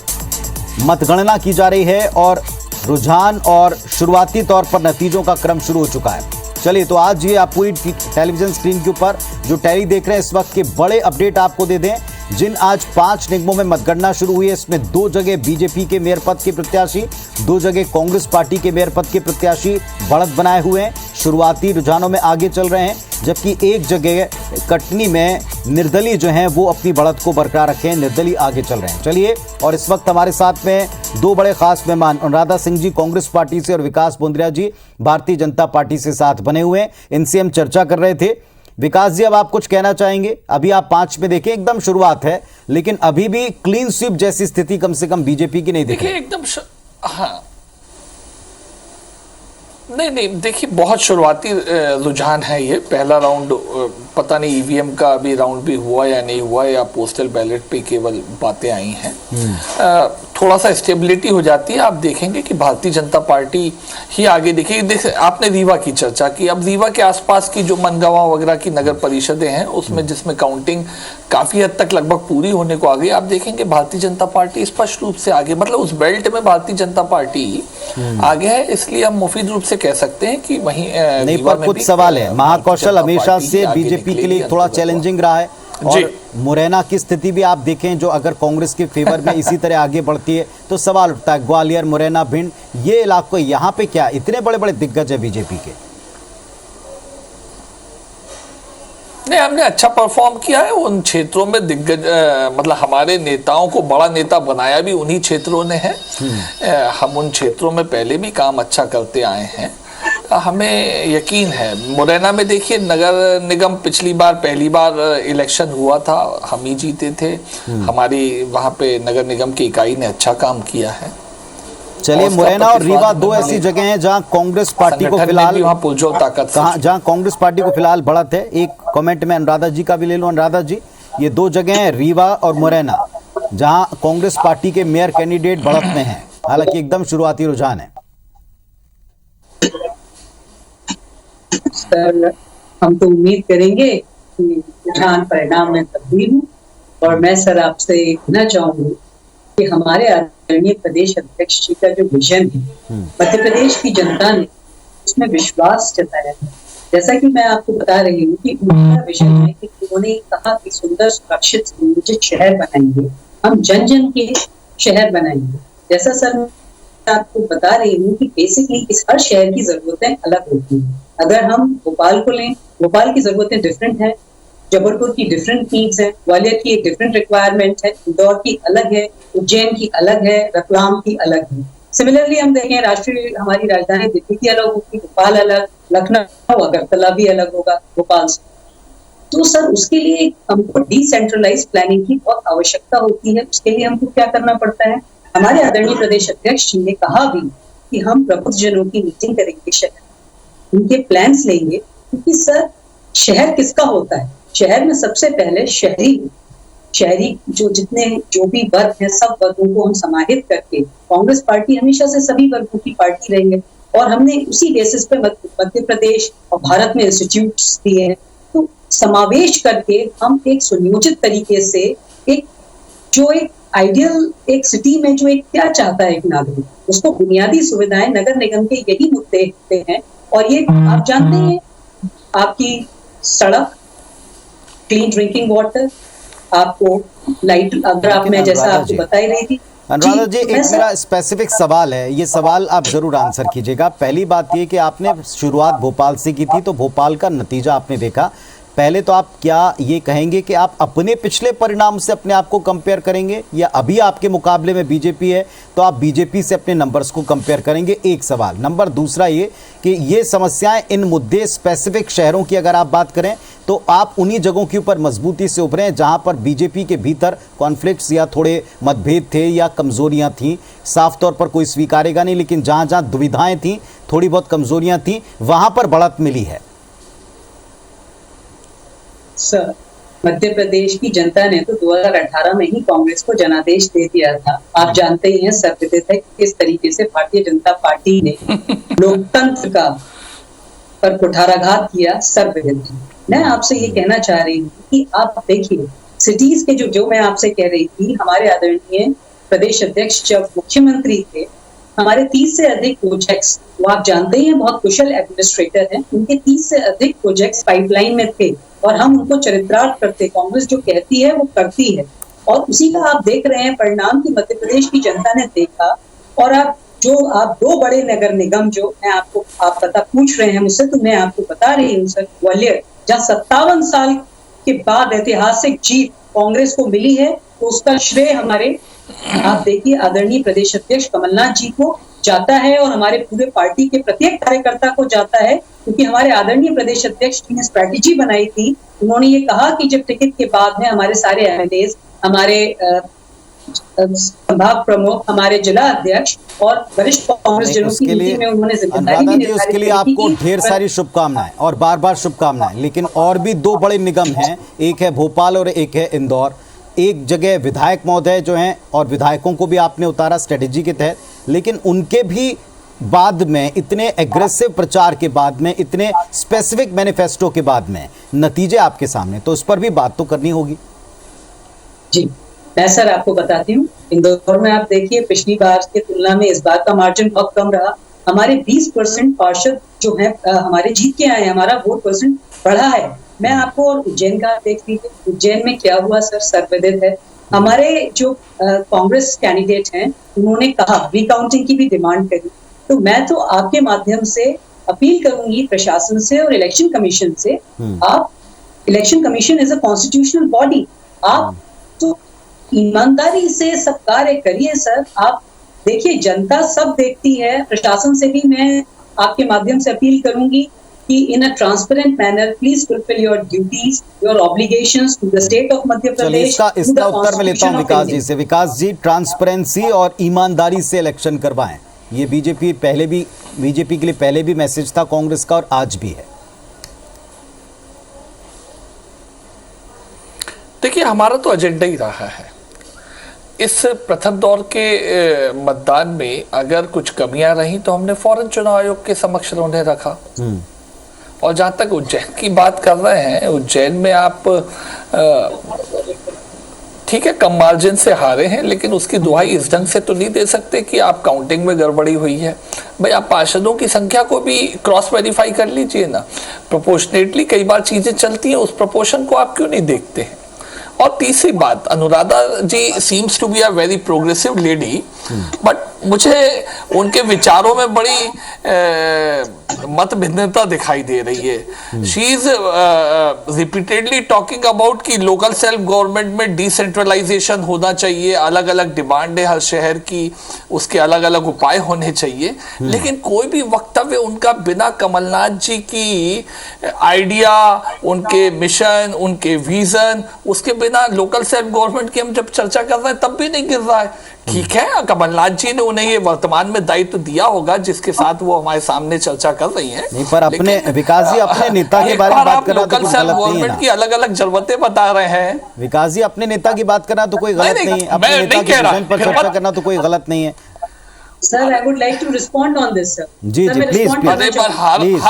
मतगणना की जा रही है और रुझान और शुरुआती तौर पर नतीजों का क्रम शुरू हो चुका है। चलिए, तो आज ये आप पूरी टेलीविजन स्क्रीन के ऊपर जो टैली देख रहे हैं, इस वक्त के बड़े अपडेट आपको दे दें। जिन आज 5 निगमों में मतगणना शुरू हुई है, इसमें 2 जगह बीजेपी के मेयर पद के प्रत्याशी, 2 जगह कांग्रेस पार्टी के मेयर पद के प्रत्याशी बढ़त बनाए हुए हैं, शुरुआती रुझानों में आगे चल रहे हैं। जबकि 1 जगह कटनी में निर्दलीय जो हैं वो अपनी बढ़त को बरकरार रखे हैं, निर्दलीय आगे चल रहे हैं। चलिए, और इस वक्त हमारे साथ में 2 बड़े खास मेहमान अनुराधा सिंह जी कांग्रेस पार्टी से और विकास बोंद्रिया जी भारतीय जनता पार्टी से साथ बने हुए हैं। इनसे हम चर्चा कर रहे थे। विकास जी, अब आप कुछ कहना चाहेंगे? अभी आप 5 में देखें, एकदम शुरुआत है, लेकिन अभी भी क्लीन स्वीप जैसी स्थिति कम से कम बीजेपी की नहीं दिखी। एकदम हाँ, नहीं, देखिए, बहुत शुरुआती रुझान है ये। पहला राउंड पता नहीं ईवीएम का अभी राउंड भी हुआ या नहीं हुआ, या पोस्टल बैलेट पे केवल बातें आई हैं। थोड़ा सा स्टेबिलिटी हो जाती है, आप देखेंगे कि भारतीय जनता पार्टी ही आगे दिखेगी। आपने रीवा की चर्चा की, अब रीवा के आसपास की जो मनगांव वगैरह की नगर परिषदें हैं, उसमें जिसमें काउंटिंग काफी हद तक लगभग पूरी होने को आ गई, आप देखेंगे भारतीय जनता पार्टी स्पष्ट रूप से आगे, मतलब उस बेल्ट में भारतीय जनता पार्टी आगे है। इसलिए हम मुफीद रूप से कह सकते हैं कि वहीं नहीं, पर कुछ सवाल है। महाकौशल हमेशा से बीजेपी के लिए थोड़ा चैलेंजिंग रहा है और मुरैना की स्थिति भी आप देखें, जो अगर कांग्रेस के फेवर में इसी तरह आगे बढ़ती है तो सवाल उठता है। ग्वालियर, मुरैना, भिंड, ये इलाके, यहाँ पे क्या इतने बड़े बड़े दिग्गज है बीजेपी के? नहीं, हमने अच्छा परफॉर्म किया है उन क्षेत्रों में। दिग्गज मतलब हमारे नेताओं को बड़ा नेता बनाया भी उन्हीं क्षेत्रों ने है। हम उन क्षेत्रों में पहले भी काम अच्छा करते आए हैं, हमें यकीन है। मुरैना में देखिए, नगर निगम पिछली बार पहली बार इलेक्शन हुआ था, हम ही जीते थे। हमारी वहां पे नगर निगम की इकाई ने अच्छा काम किया है। चलिए, मुरैना और रीवा 2 ऐसी जगह हैं जहां कांग्रेस पार्टी को फिलहाल जहां कांग्रेस पार्टी को फिलहाल बढ़त है। एक कमेंट में अनुराधा जी का भी ले लूं। अनुराधा जी, ये 2 जगह हैं रीवा और मुरैना जहां कांग्रेस पार्टी के मेयर कैंडिडेट बढ़त में हैं, हालांकि एकदम शुरुआती रुझान है। सर, हम तो उम्मीद करेंगे कि रुझान परिणाम में तब्दील हो। और मैं सर आपसे कहना चाहूंगी कि हमारे आदरणीय प्रदेश अध्यक्ष जी का जो विजन है, मध्य प्रदेश की जनता ने उसमें विश्वास जताया है। जैसा कि मैं आपको बता रही हूँ कि उनका विजन है कि उन्होंने कहा कि सुंदर, सुरक्षित, सुनियोजित शहर बनाएंगे, हम जन जन के शहर बनाएंगे। जैसा सर मैं आपको बता रही हूँ कि बेसिकली इस हर शहर की जरूरतें अलग होती हैं। अगर हम भोपाल को लें, भोपाल की जरूरतें डिफरेंट हैं, जबलपुर की डिफरेंट नीड्स है, ग्वालियर की एक डिफरेंट रिक्वायरमेंट है, इंदौर की अलग है, उज्जैन की अलग है, रतलाम की अलग है। सिमिलरली हम देखें, राष्ट्रीय हमारी राजधानी दिल्ली की अलग होगी, भोपाल अलग, लखनऊ, अगरतला भी अलग होगा भोपाल से। तो सर, उसके लिए हमको डिसेंट्रलाइज प्लानिंग की बहुत आवश्यकता होती है। उसके लिए हमको क्या करना पड़ता है? हमारे आदरणीय प्रदेश अध्यक्ष जी ने कहा भी कि हम प्रबुद्धजनों की मीटिंग करेंगे, शहर उनके प्लान्स लेंगे, क्योंकि सर शहर किसका होता है? शहर में सबसे पहले शहरी जो भी वर्ग हैं, सब वर्गों को हम समाहित करके, कांग्रेस पार्टी हमेशा से सभी वर्गों की पार्टी रही है और हमने उसी बेसिस पे मध्य प्रदेश और भारत में इंस्टीट्यूट्स दिए हैं। तो समावेश करके हम एक सुनियोजित तरीके से एक आइडियल एक सिटी में जो एक क्या चाहता है एक नागरिक, उसको बुनियादी सुविधाएं, नगर निगम के यही मुद्दे हैं। और ये आप जानते हैं, आपकी सड़क, क्लीन ड्रिंकिंग वाटर, आपको लाइट, अगर आप, मैं जैसा आपको बता ही रही थी। अनुराधा जी, एक मेरा स्पेसिफिक सवाल है, ये सवाल आप जरूर आंसर कीजिएगा। पहली बात ये कि आपने शुरुआत भोपाल से की थी, तो भोपाल का नतीजा आपने देखा। पहले तो आप क्या ये कहेंगे कि आप अपने पिछले परिणाम से अपने आप को कंपेयर करेंगे, या अभी आपके मुकाबले में बीजेपी है तो आप बीजेपी से अपने नंबर्स को कंपेयर करेंगे? एक सवाल। नंबर दूसरा ये कि ये समस्याएं, इन मुद्दे स्पेसिफिक शहरों की अगर आप बात करें तो आप उन्हीं जगहों के ऊपर मजबूती से उभरे हैं जहां पर बीजेपी के भीतर कॉन्फ्लिक्ट्स या थोड़े मतभेद थे या कमजोरियां थीं। साफ तौर पर कोई स्वीकारेगा नहीं, लेकिन जहां जहां दुविधाएं थीं, थोड़ी बहुत कमजोरियां थीं, वहां पर बढ़त मिली है। सर, मध्य प्रदेश की जनता ने तो 2018 में ही कांग्रेस को जनादेश दे दिया था। आप जानते ही हैं, सर्वविदित है किस तरीके से भारतीय जनता पार्टी ने लोकतंत्र का पर कुठाराघात किया, सर्वविदित है। मैं आपसे ये कहना चाह रही हूँ कि आप देखिए, सिटीज के जो मैं आपसे कह रही थी, हमारे आदरणीय प्रदेश अध्यक्ष जब मुख्यमंत्री थे, हमारे 30 से अधिक प्रोजेक्ट्स, वो आप जानते ही हैं, बहुत कुशल एडमिनिस्ट्रेटर हैं, उनके 30 से अधिक प्रोजेक्ट्स पाइपलाइन में थे और हम उनको चरितार्थ करते। कांग्रेस जो कहती है वो करती है, और उसी का आप देख रहे हैं परिणाम की मध्य प्रदेश की जनता ने देखा। और आप दो बड़े नगर निगम, जो मैं आपको, आप पता पूछ रहे हैं मुझसे, तो मैं आपको बता रही हूँ सर, ग्वालियर, जहाँ 57 साल के बाद ऐतिहासिक जीत कांग्रेस को मिली है, तो उसका श्रेय हमारे, आप देखिए, आदरणीय प्रदेश अध्यक्ष कमलनाथ जी को जाता है और हमारे पूरे पार्टी के प्रत्येक कार्यकर्ता को जाता है, क्योंकि हमारे आदरणीय प्रदेश अध्यक्ष ने स्ट्रैटेजी बनाई थी। उन्होंने ये कहा कि जब टिकट के बाद में हमारे सारे एमएलए, हमारे संभाग प्रमुख, हमारे जिला अध्यक्ष और वरिष्ठ कांग्रेस जिलों की मीटिंग में उन्होंने जिम्मेदारी भी निर्धारित की। उसके लिए आपको ढेर सारी शुभकामनाएं और बार बार शुभकामनाएं। लेकिन और भी दो बड़े निगम हैं, एक है भोपाल और एक है इंदौर। एक जगह विधायक महोदय जो हैं, और विधायकों को भी आपने उतारा स्ट्रेटेजी के तहत, लेकिन उनके भी बाद में, इतने एग्रेसिव प्रचार के बाद में, इतने स्पेसिफिक मैनिफेस्टो के बाद में नतीजे आपके सामने, तो उस पर भी बात तो करनी होगी। जी, मैं सर आपको बताती हूँ, इंदौर में आप देखिए, पिछली बार की तुलना में इस बार का मार्जिन बहुत कम रहा। हमारे 20% पार्षद जो है हमारे जीत के आए, हमारा वोट परसेंट बढ़ा है। मैं आपको, और उज्जैन का देख लीजिए, उज्जैन में क्या हुआ सर, सर्वविदित है। हमारे जो कांग्रेस कैंडिडेट हैं, उन्होंने कहा, रिकाउंटिंग की भी डिमांड करी। तो मैं तो आपके माध्यम से अपील करूंगी प्रशासन से और इलेक्शन कमीशन से, आप, election commission is a constitutional body, आप तो ईमानदारी से सब कार्य करिए सर। आप देखिए, जनता सब देखती है। प्रशासन से भी मैं आपके माध्यम से अपील करूंगी कि in a transparent manner please fulfil your duties, your obligations to the state of Madhya Pradesh. इसका उत्तर मैं लेता हूं विकास जी से। विकास जी, ट्रांसपेरेंसी और ईमानदारी से इलेक्शन करवाएं, ये बीजेपी के लिए पहले भी मैसेज था कांग्रेस का, और आज भी है। देखिए, हमारा तो एजेंडा ही रहा है। इस प्रथम दौर के मतदान में अगर कुछ कमियां रही तो हमने फौरन चुनाव आयोग के समक्ष उन्हें रखा। और जहां तक उज्जैन की बात कर रहे हैं, उज्जैन में आप ठीक है, कम मार्जिन से हारे हैं, लेकिन उसकी दुहाई इस ढंग से तो नहीं दे सकते कि आप काउंटिंग में गड़बड़ी हुई है। भाई, आप पार्षदों की संख्या को भी क्रॉस वेरीफाई कर लीजिए ना। प्रोपोर्शनेटली कई बार चीजें चलती हैं, उस प्रोपोर्शन को आप क्यों नहीं देखते हैं? और तीसरी बात, Anuradha ji seems to be a very progressive lady, but मुझे उनके विचारों में बड़ी मत भिन्नता दिखाई दे रही है। She is repeatedly talking about कि लोकल सेल्फ गवर्नमेंट में डिसेंट्रलाइजेशन होना चाहिए, अलग अलग डिमांड है हर शहर की, उसके अलग अलग उपाय होने चाहिए। लेकिन कोई भी वक्तव्य उनका बिना कमलनाथ जी की आइडिया, उनके मिशन, उनके विजन, उसके बिना लोकल सेल्फ गवर्नमेंट की हम जब चर्चा कर रहे हैं तब भी नहीं गिर रहा है। ठीक है, कमलनाथ जी ने उन्हें ये वर्तमान में दायित्व दिया होगा जिसके साथ वो हमारे सामने चर्चा कर रही हैं। नहीं, पर अपने विकास जी, अपने नेता के बारे में बात करना तो कोई गलत नहीं है ना। की अलग अलग जरूरतें बता रहे हैं। विकास जी, अपने नेता की बात करना तो कोई गलत नहीं है, अपने नेता के विजन पर चर्चा करना तो कोई गलत नहीं है। Sir I would like to respond on this sir. जी, सर, मैं प्लीज, respond प्लीज। करना अरे पर Please.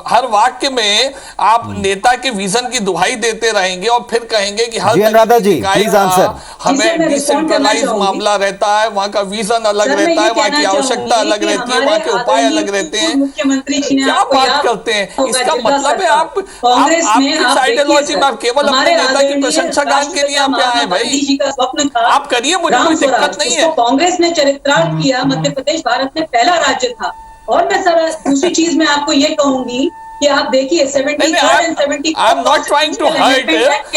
हर वाक्य में आप नेता के विजन की दुहाई देते रहेंगे और फिर कहेंगे कि हर जी, अनुराधा जी, निकाय please का answer. जी, सर, हमें मैं respond करना डिसेंट्रलाइज चाहूंगी। मामला रहता है, वहाँ का विजन अलग सर, मैं रहता ये है, वहाँ की कहना आवश्यकता चाहूंगी अलग कि रहती है, हमारे वहाँ के उपाय आदरणीय अलग रहते हैं। मुख्यमंत्री जी ने क्या आपको बात याद करते हैं? होगा, इसका जिला मतलब है सरकार, आप कांग्रेस में आपकी आप आइडियोलॉजी देखिए में आप केवल अपने हमारे नेता की आदरणीय प्रशंसा गान के लिए यहाँ पे आए महात्मा भाई। गांधी जी का स्वप्न था। आप करिए, मुझे राम कोई दिक्कत स्वराज, नहीं जिसको है। कांग्रेस ने चरितार्थ किया, मध्य प्रदेश भारत में पहला राज्य था। और मैं सर दूसरी चीज मैं आपको ये कहूंगी कि आप देखिए 73rd and 74th I am not trying to hurt,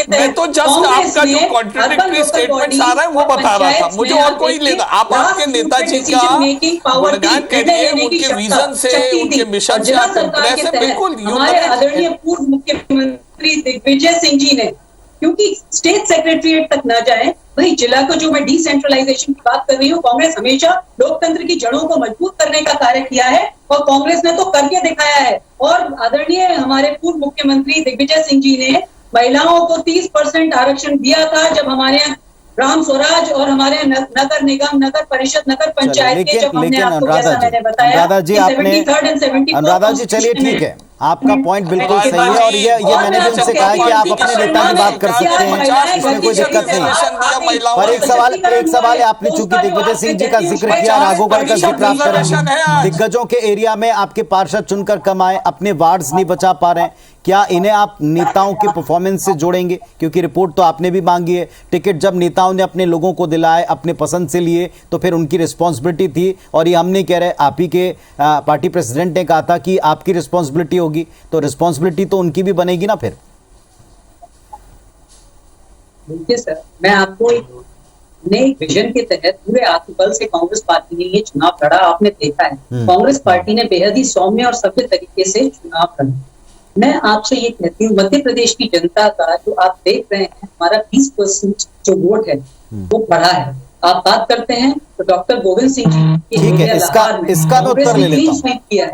मैं तो जस्ट आपका जो कॉन्ट्रडिक्टरी स्टेटमेंट्स आ रहा है वो बता रहा था, मुझे और कोई लेना। आप आपके नेताजी का गुणगान करिए, उनके विजन से, उनके मिशन से आप इम्प्रेस है, बिल्कुल हमारे आदरणीय पूर्व मुख्यमंत्री दिग्विजय सिंह जी ने, क्योंकि स्टेट सेक्रेटरीट तक ना जाए, वही जिला को जो मैं डिसेंट्रलाइजेशन की बात कर रही हूँ, कांग्रेस हमेशा लोकतंत्र की जड़ों को मजबूत करने का कार्य किया है और कांग्रेस ने तो करके दिखाया है। और आदरणीय हमारे पूर्व मुख्यमंत्री दिग्विजय सिंह जी ने महिलाओं को 30% आरक्षण दिया था, जब हमारे यहाँ राम स्वराज और हमारे नगर निगम, नगर परिषद, नगर पंचायत के जब हमने आपको जैसा मैंने बताया अनुराधा जी, आपने 73rd एंड 74th अनुराधा जी, चलिए ठीक है, आपका पॉइंट बिल्कुल सही है और ये मैंने भी उनसे कहा है कि आप अपने नेता की बात कर सकते हैं, इसमें कोई दिक्कत नहीं है। पर एक सवाल है, आपने चूंकि दिग्विजय सिंह जी का जिक्र किया, राघोगढ़ का जिक्र आप करेंगे। दिग्गजों के एरिया में आपके पार्षद चुनकर कम आए, अपने वार्ड्स नहीं बचा पा रहे हैं, क्या इन्हें आप नेताओं के परफॉर्मेंस से जोड़ेंगे? क्योंकि रिपोर्ट तो आपने भी मांगी है, टिकट जब नेताओं ने अपने लोगों को दिलाए, अपने पसंद से लिए, तो फिर उनकी रिस्पॉन्सिबिलिटी थी। और ये हम नहीं कह रहे, आप ही के पार्टी प्रेसिडेंट ने कहा था कि आपकी रिस्पॉन्सिबिलिटी होगी, तो रिस्पॉन्सिबिलिटी तो उनकी भी बनेगी ना फिर। देखिए सर, मैं आपको नए विजन के तहत पूरे आत्मबल से कांग्रेस पार्टी ने ये चुनाव लड़ा, आपने देखा है कांग्रेस पार्टी ने बेहद ही सौम्य और सभ्य तरीके से चुनाव लड़ा। मैं आपसे ये कहती हूँ, मध्य प्रदेश की जनता का जो आप देख रहे हैं, हमारा 20% जो वोट है वो बढ़ा है। आप बात करते हैं तो डॉक्टर गोविंद सिंह जी, ठीक है, इसका मैं उत्तर ले लेता हूँ,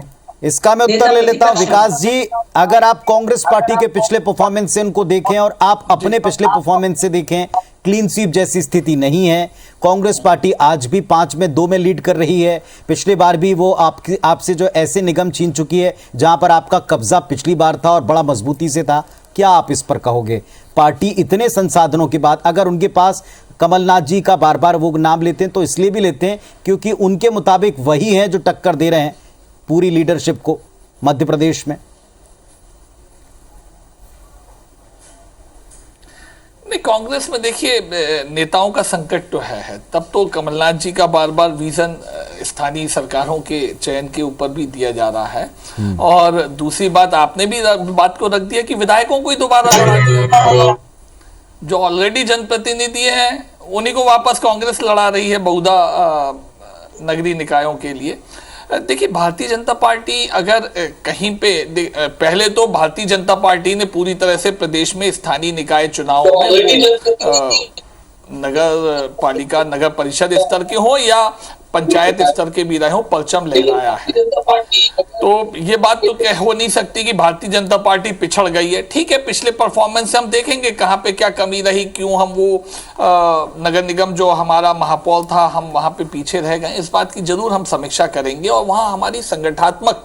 इसका मैं उत्तर ले लेता हूं। विकास जी, अगर आप कांग्रेस पार्टी के पिछले परफॉर्मेंस से उनको देखें और आप अपने पिछले परफॉर्मेंस से देखें, क्लीन स्वीप जैसी स्थिति नहीं है। कांग्रेस पार्टी आज भी 5 में 2 में लीड कर रही है। पिछली बार भी वो आपसे जो ऐसे निगम छीन चुकी है जहां पर आपका कब्जा पिछली बार था और बड़ा मजबूती से था। क्या आप इस पर कहोगे? पार्टी इतने संसाधनों के बाद, अगर उनके पास कमलनाथ जी का बार बार वो नाम लेते हैं तो इसलिए भी लेते हैं क्योंकि उनके मुताबिक वही है जो टक्कर दे रहे हैं पूरी लीडरशिप को मध्य प्रदेश में। नहीं, कांग्रेस में देखिए नेताओं का संकट तो है, तब तो कमलनाथ जी का बार बार विजन स्थानीय सरकारों के चयन के ऊपर भी दिया जा रहा है। और दूसरी बात, आपने भी बात को रख दिया कि विधायकों को ही दोबारा लड़ा दिया, जो ऑलरेडी जनप्रतिनिधि हैं उन्हीं को वापस कांग्रेस लड़ा रही है बहुधा नगरीय निकायों के लिए। देखिए, भारतीय जनता पार्टी अगर कहीं पे, पहले तो भारतीय जनता पार्टी ने पूरी तरह से प्रदेश में स्थानीय निकाय चुनाव में नगर पालिका, नगर परिषद स्तर के हो या पंचायत स्तर के भी रहे हो, परचम लहराया है। तो ये बात तो हो नहीं सकती कि भारतीय जनता पार्टी पिछड़ गई है। ठीक है, पिछले परफॉर्मेंस से हम देखेंगे कहाँ पे क्या कमी रही, क्यों हम वो नगर निगम जो हमारा महापौर था, हम वहां पे पीछे रह गए। इस बात की जरूर हम समीक्षा करेंगे और वहां हमारी संगठनात्मक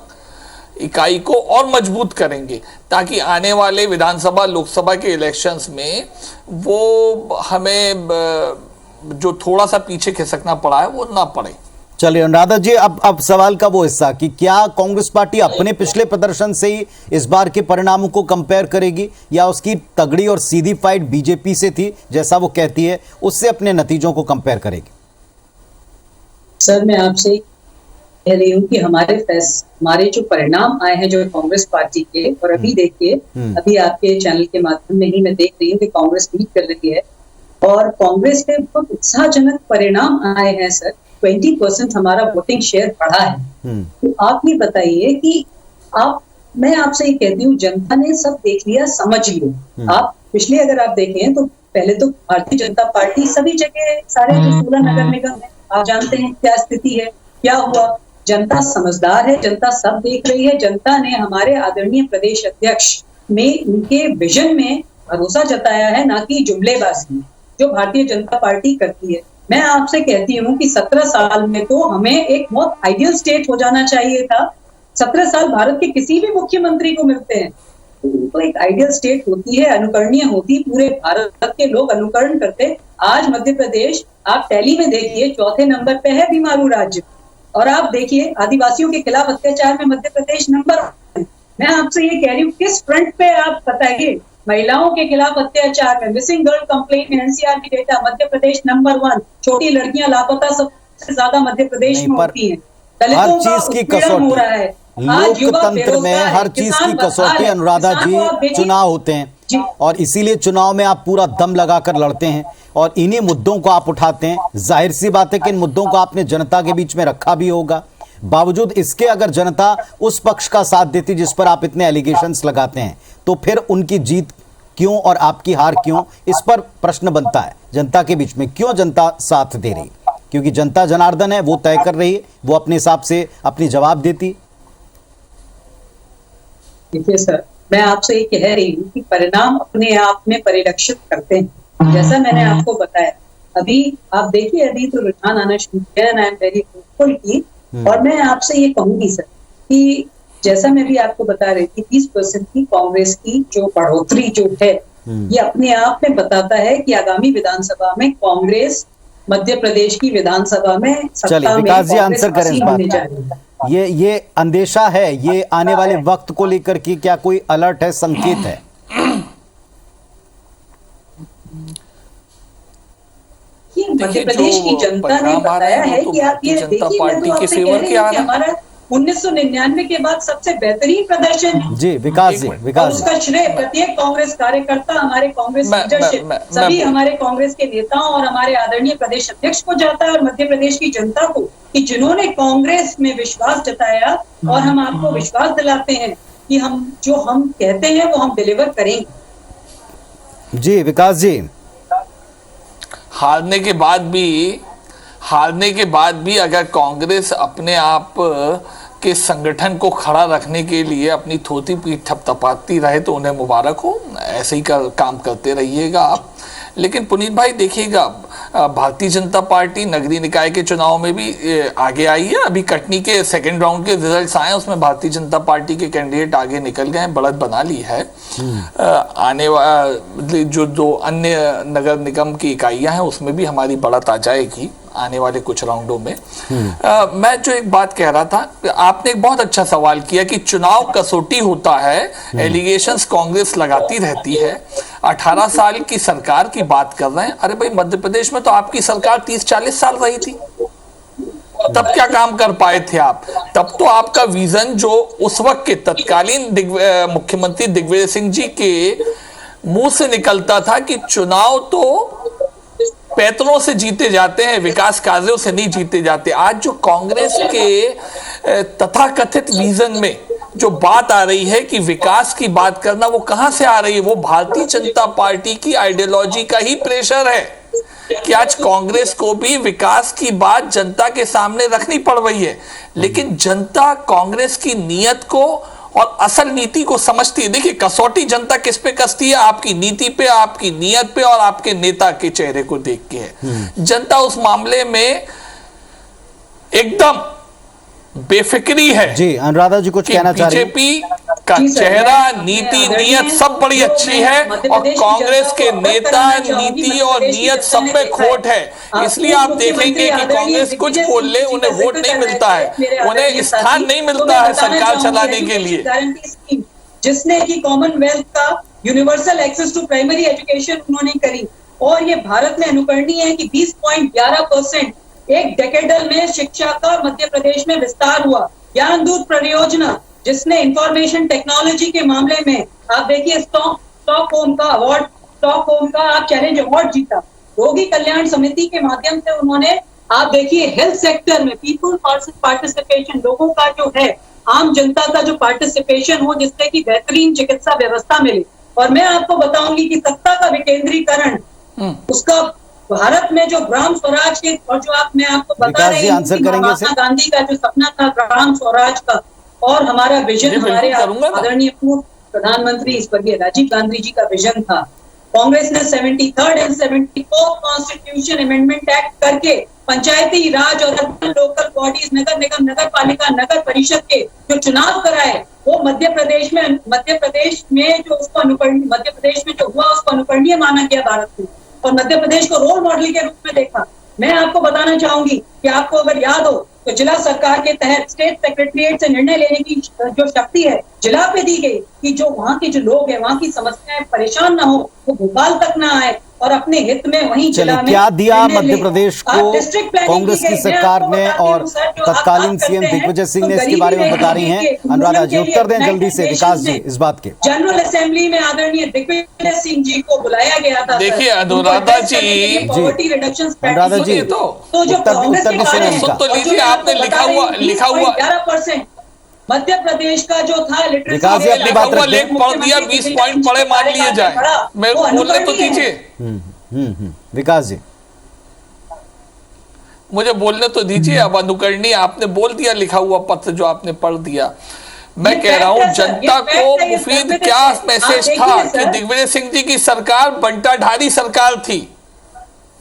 इकाई को और मजबूत करेंगे ताकि आने वाले विधानसभा, लोकसभा के इलेक्शंस में वो हमें जो थोड़ा सा पीछे खिसकना पड़ा है वो ना पड़े। चलिए अनुराधा जी, अब सवाल का वो हिस्सा कि क्या कांग्रेस पार्टी अपने पिछले प्रदर्शन से ही इस बार के परिणामों को कंपेयर करेगी या उसकी तगड़ी और सीधी फाइट बीजेपी से थी जैसा वो कहती है, उससे अपने नतीजों को कंपेयर करेगी? सर, मैं आपसे कह रही हूँ कि हमारे जो परिणाम आए हैं जो कांग्रेस पार्टी के, और अभी देखिए, अभी आपके चैनल के माध्यम में ही मैं देख रही हूँ कि कांग्रेस लीड कर रही है और कांग्रेस के बहुत उत्साहजनक परिणाम आए हैं सर। 20% हमारा वोटिंग शेयर बढ़ा है। तो आप ये बताइए कि मैं आपसे ये कहती हूँ, जनता ने सब देख लिया, समझ लिया। आप पिछले अगर आप देखें तो पहले तो भारतीय जनता पार्टी सभी जगह, सारे जो 16 नगर निगम है, आप जानते हैं क्या स्थिति है, क्या हुआ। जनता समझदार है, जनता सब देख रही है। जनता ने हमारे आदरणीय प्रदेश अध्यक्ष में, उनके विजन में भरोसा जताया है, ना कि जुमलेबाजी जो भारतीय जनता पार्टी करती है। मैं आपसे कहती हूँ कि 17 साल में तो हमें एक बहुत आइडियल स्टेट हो जाना चाहिए था। 17 साल भारत के किसी भी मुख्यमंत्री को मिलते हैं तो एक आइडियल स्टेट होती है, अनुकरणीय होती, पूरे भारत के लोग अनुकरण करते। आज मध्य प्रदेश आप टैली में देखिए चौथे नंबर पे है बीमारू राज्य, और आप देखिए आदिवासियों के खिलाफ अत्याचार में मध्य प्रदेश नंबर 1 है। मैं आपसे ये कह रही हूँ किस फ्रंट पे आप बताइए, महिलाओं के खिलाफ अत्याचार में, मिसिंग गर्ल कंप्लेंट में एनसीआर की डेटा मध्य प्रदेश नंबर 1, छोटी लड़कियां लापता सबसे ज्यादा मध्य प्रदेश में होती हैं, हर चीज की कसौटी हो रहा है, लोकतंत्र में हर चीज की कसौटी अनुराधा जी चुनाव होते हैं और इसीलिए चुनाव में आप पूरा दम लगाकर लड़ते हैं और इन्हीं मुद्दों को आप उठाते हैं। जाहिर सी बात है कि इन मुद्दों को आपने जनता के बीच में रखा भी होगा। बावजूद इसके अगर जनता उस पक्ष का साथ देती जिस पर आप इतने एलिगेशंस लगाते हैं तो फिर उनकी जीत क्यों और आपकी हार क्यों, इस पर प्रश्न बनता है जनता के बीच में। क्यों जनता साथ दे रही? क्योंकि जनता जनार्दन है, वो तय कर रही है, वो अपने हिसाब से अपनी जवाब देती। देखिए सर, मैं आपसे ये कह रही हूँ कि परिणाम अपने आप में परिलक्षित करते हैं। जैसा मैंने आपको बताया, अभी आप देखिए अभी तो रुझान आना शुरू किया है, आई एम वेरी होपफुल की। और मैं आपसे ये कहूंगी सर कि जैसा मैं भी आपको बता रही थी 20% की कांग्रेस की जो बढ़ोतरी जो है ये अपने आप में बताता है कि आगामी विधानसभा में कांग्रेस मध्य प्रदेश की विधानसभा में सत्ता में विकास जी आंसर करें इस बात का। ये अंदेशा है, ये आने वाले वक्त को लेकर के क्या कोई अलर्ट है, संकेत है? मध्य प्रदेश की जनता ने बताया है कि आप ये देखिए, मैं तो आपसे कह रही हूँ कि हमारा 1999 के बाद सबसे बेहतरीन प्रदर्शन है। जी विकास जी, विकास उसका श्रेय प्रत्येक कांग्रेस कार्यकर्ता, हमारे कांग्रेस लीडरशिप, सभी हमारे कांग्रेस के नेताओं और हमारे आदरणीय प्रदेश अध्यक्ष को जाता है और मध्य प्रदेश की जनता को, कि जिन्होंने कांग्रेस में विश्वास जताया और हम आपको विश्वास दिलाते हैं कि हम जो हम कहते हैं वो हम डिलीवर करेंगे। जी विकास जी, हारने के बाद भी अगर कांग्रेस अपने आप के संगठन को खड़ा रखने के लिए अपनी थोती पीठ थपथपाती रहे तो उन्हें मुबारक हो, ऐसे ही काम करते रहिएगा आप। लेकिन पुनीत भाई देखिएगा, भारतीय जनता पार्टी नगरीय निकाय के चुनाव में भी आगे आई है। अभी कटनी के सेकंड राउंड के रिजल्ट्स आए, उसमें भारतीय जनता पार्टी के कैंडिडेट आगे निकल गए, बढ़त बना ली है। आने वाले जो 2 अन्य नगर निगम की इकाइयां हैं उसमें भी हमारी बढ़त आ जाएगी आने वाले कुछ राउंडों में। मैं जो एक बात कह रहा था, आपने एक बहुत अच्छा सवाल किया कि चुनाव कसौटी होता है, एलिगेशंस कांग्रेस लगाती रहती है। 18 साल की सरकार की बात कर रहे हैं, अरे भाई मध्य प्रदेश में तो आपकी सरकार 30-40 साल रही थी, तब क्या काम कर पाए थे आप? तब तो आपका विजन जो उस वक्त के तत्कालीन मुख्यमंत्री दिग्विजय सिंह जी के मुंह से निकलता था कि चुनाव तो पैतरों से जीते जाते हैं, विकास कार्यों से नहीं जीते जाते। आज जो कांग्रेस के तथाकथित विजन में जो बात आ रही है कि विकास की बात करना, वो कहां से आ रही है? वो भारतीय जनता पार्टी की आइडियोलॉजी का ही प्रेशर है कि आज कांग्रेस को भी विकास की बात जनता के सामने रखनी पड़ रही है। लेकिन जनता कांग्रेस की नीयत को और असल नीति को समझती है। देखिए कसौटी जनता किस पे कसती है? आपकी नीति पे, आपकी नीयत पे और आपके नेता के चेहरे को देख के है। जनता उस मामले में एकदम बेफिक्री है। जी अनुराधा जी कुछ कहना चाह रही हैं? बीजेपी का चेहरा, नीति, नीयत सब बड़ी अच्छी है और कांग्रेस के नेता, नीति और नीयत सब में खोट है। इसलिए आप देखेंगे कि कांग्रेस कुछ बोल ले, उन्हें वोट नहीं मिलता है, उन्हें स्थान नहीं मिलता है सरकार चलाने के लिए। जिसने की कॉमनवेल्थ का universal access to primary education उन्होंने करी, और ये भारत में अनुकरणीय है कि 20.11% एक डेकेडल में शिक्षा का मध्य प्रदेश में विस्तार हुआ। ज्ञानदूत परियोजना जिसने इंफॉर्मेशन टेक्नोलॉजी के मामले में आप देखिए स्टॉकहोम का आप चैलेंज अवार्ड जीता। रोगी कल्याण समिति के माध्यम से उन्होंने आप देखिए हेल्थ सेक्टर में पीपल पार्टिसिपेशन, लोगों का जो है आम जनता का जो पार्टिसिपेशन हो जिससे कि बेहतरीन चिकित्सा व्यवस्था मिले। और मैं आपको बताऊंगी कि सत्ता का विकेंद्रीकरण, उसका भारत में जो ग्राम स्वराज के, और जो मैं आपको बता रही हूँ महात्मा गांधी का जो सपना था ग्राम स्वराज का, और हमारा विजन हमारे आदरणीय पूर्व प्रधानमंत्री स्वर्गीय राजीव गांधी जी का विजन था कांग्रेस ने 73rd and 74th constitution amendment act करके पंचायती राज और अर्बन लोकल बॉडीज, नगर निगम, नगर पालिका, नगर परिषद के जो चुनाव कराए वो मध्य प्रदेश में जो हुआ उसको अनुकरणीय माना गया भारत को, और मध्य प्रदेश को रोल मॉडल के रूप में देखा। मैं आपको बताना चाहूंगी कि आपको अगर याद हो तो जिला सरकार के तहत स्टेट सेक्रेटरीट से निर्णय लेने की जो शक्ति है जिला पे दी गई कि जो वहाँ के जो लोग हैं, वहाँ की समस्याएं परेशान ना हो, वो भोपाल तक ना आए और अपने हित में वहीं जिला में क्या दिया मध्य प्रदेश को कांग्रेस की सरकार ने, और तत्कालीन सीएम दिग्विजय सिंह ने इसके बारे में बता रही हैं अनुराधा जी, उत्तर दें जल्दी से विकास जी इस बात के। जनरल असेंबली में आदरणीय दिग्विजय सिंह जी को बुलाया गया था। देखिए अनुराधा जी, अनुराधा जी तो जो कांग्रेस के बारे में सुन तो लीजिए, आपने लिखा हुआ 11% मध्य प्रदेश का जो था विकास जी अपनी बात रखिए। लेख पढ़ दिया, 20 पॉइंट पढ़े मान लिए जाए, मैं बोलने तो दीजिए। विकास जी मुझे बोलने तो दीजिए। अब अनुकरणीय आपने बोल दिया, लिखा हुआ पत्र जो आपने पढ़ दिया। मैं कह रहा हूं जनता को मुफीद क्या मैसेज था कि दिग्विजय सिंह जी की सरकार बंटाढारी सरकार थी।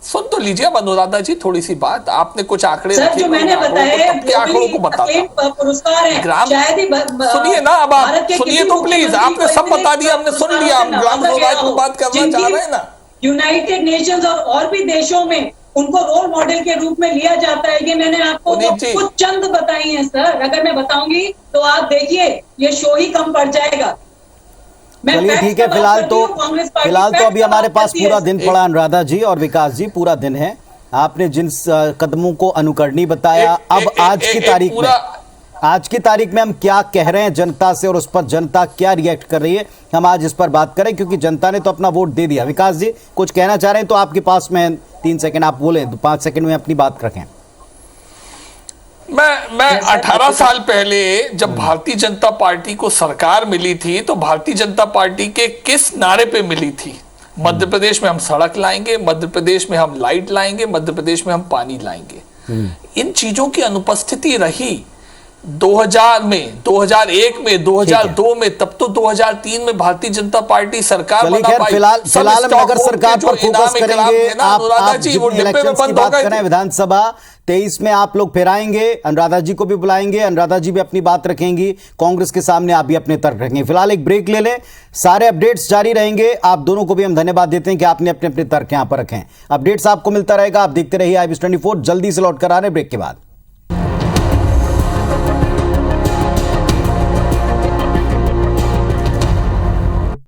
सुन तो लीजिए अब अनुराधा जी थोड़ी सी बात, आपने कुछ आंकड़े सर जो मैंने बताया आंकड़ों को बताता पुरस्कार है ग्राम, शायद ही सुनिए ना, अब आप सुनिए तो प्लीज, आपने सब बता दिया, हमने सुन लिया, हम ग्राम स्वराज पर बात करना चाह रहे हैं ना। यूनाइटेड नेशंस और भी देशों में उनको रोल मॉडल के रूप में लिया जाता है। ये मैंने आपको कुछ चंद बताई हैं सर, अगर मैं बताऊंगी तो आप देखिए ये शो ही कम पड़ जाएगा। चलिए ठीक है, फिलहाल तो अभी हमारे पास पूरा दिन पड़ा अनुराधा जी और विकास जी, पूरा दिन है। आपने जिन कदमों को अनुकरणीय बताया, अब आज की तारीख में हम क्या कह रहे हैं जनता से और उस पर जनता क्या रिएक्ट कर रही है, हम आज इस पर बात करें, क्योंकि जनता ने तो अपना वोट दे दिया। विकास जी कुछ कहना चाह रहे हैं तो आपके पास में 3 सेकंड, आप बोले तो 5 सेकंड में अपनी बात रखें। मैं 18 साल पहले जब भारतीय जनता पार्टी को सरकार मिली थी तो भारतीय जनता पार्टी के किस नारे पे मिली थी? मध्य प्रदेश में हम सड़क लाएंगे, मध्य प्रदेश में हम लाइट लाएंगे, मध्य प्रदेश में हम पानी लाएंगे। इन चीजों की अनुपस्थिति रही 2000 में, 2001 में, 2002 में, तब तो 2003 में भारतीय जनता पार्टी सरकार बना पाई। फिलहाल नगर सरकार पर फोकस करेंगे। आप इलेक्शंस की बात करें, विधानसभा 23 में आप लोग फिर आएंगे, अनुराधा जी को भी बुलाएंगे, अनुराधा जी भी अपनी बात रखेंगी, कांग्रेस के सामने आप भी अपने तर्क रखेंगे। फिलहाल एक ब्रेक ले लें, सारे अपडेट्स जारी रहेंगे। आप दोनों को भी हम धन्यवाद देते हैं कि आपने अपने अपने तर्क यहां पर रखें। अपडेट्स आपको मिलता रहेगा, आप देखते रहिए IBS 24। जल्दी से लौट कर आ रहे ब्रेक के बाद।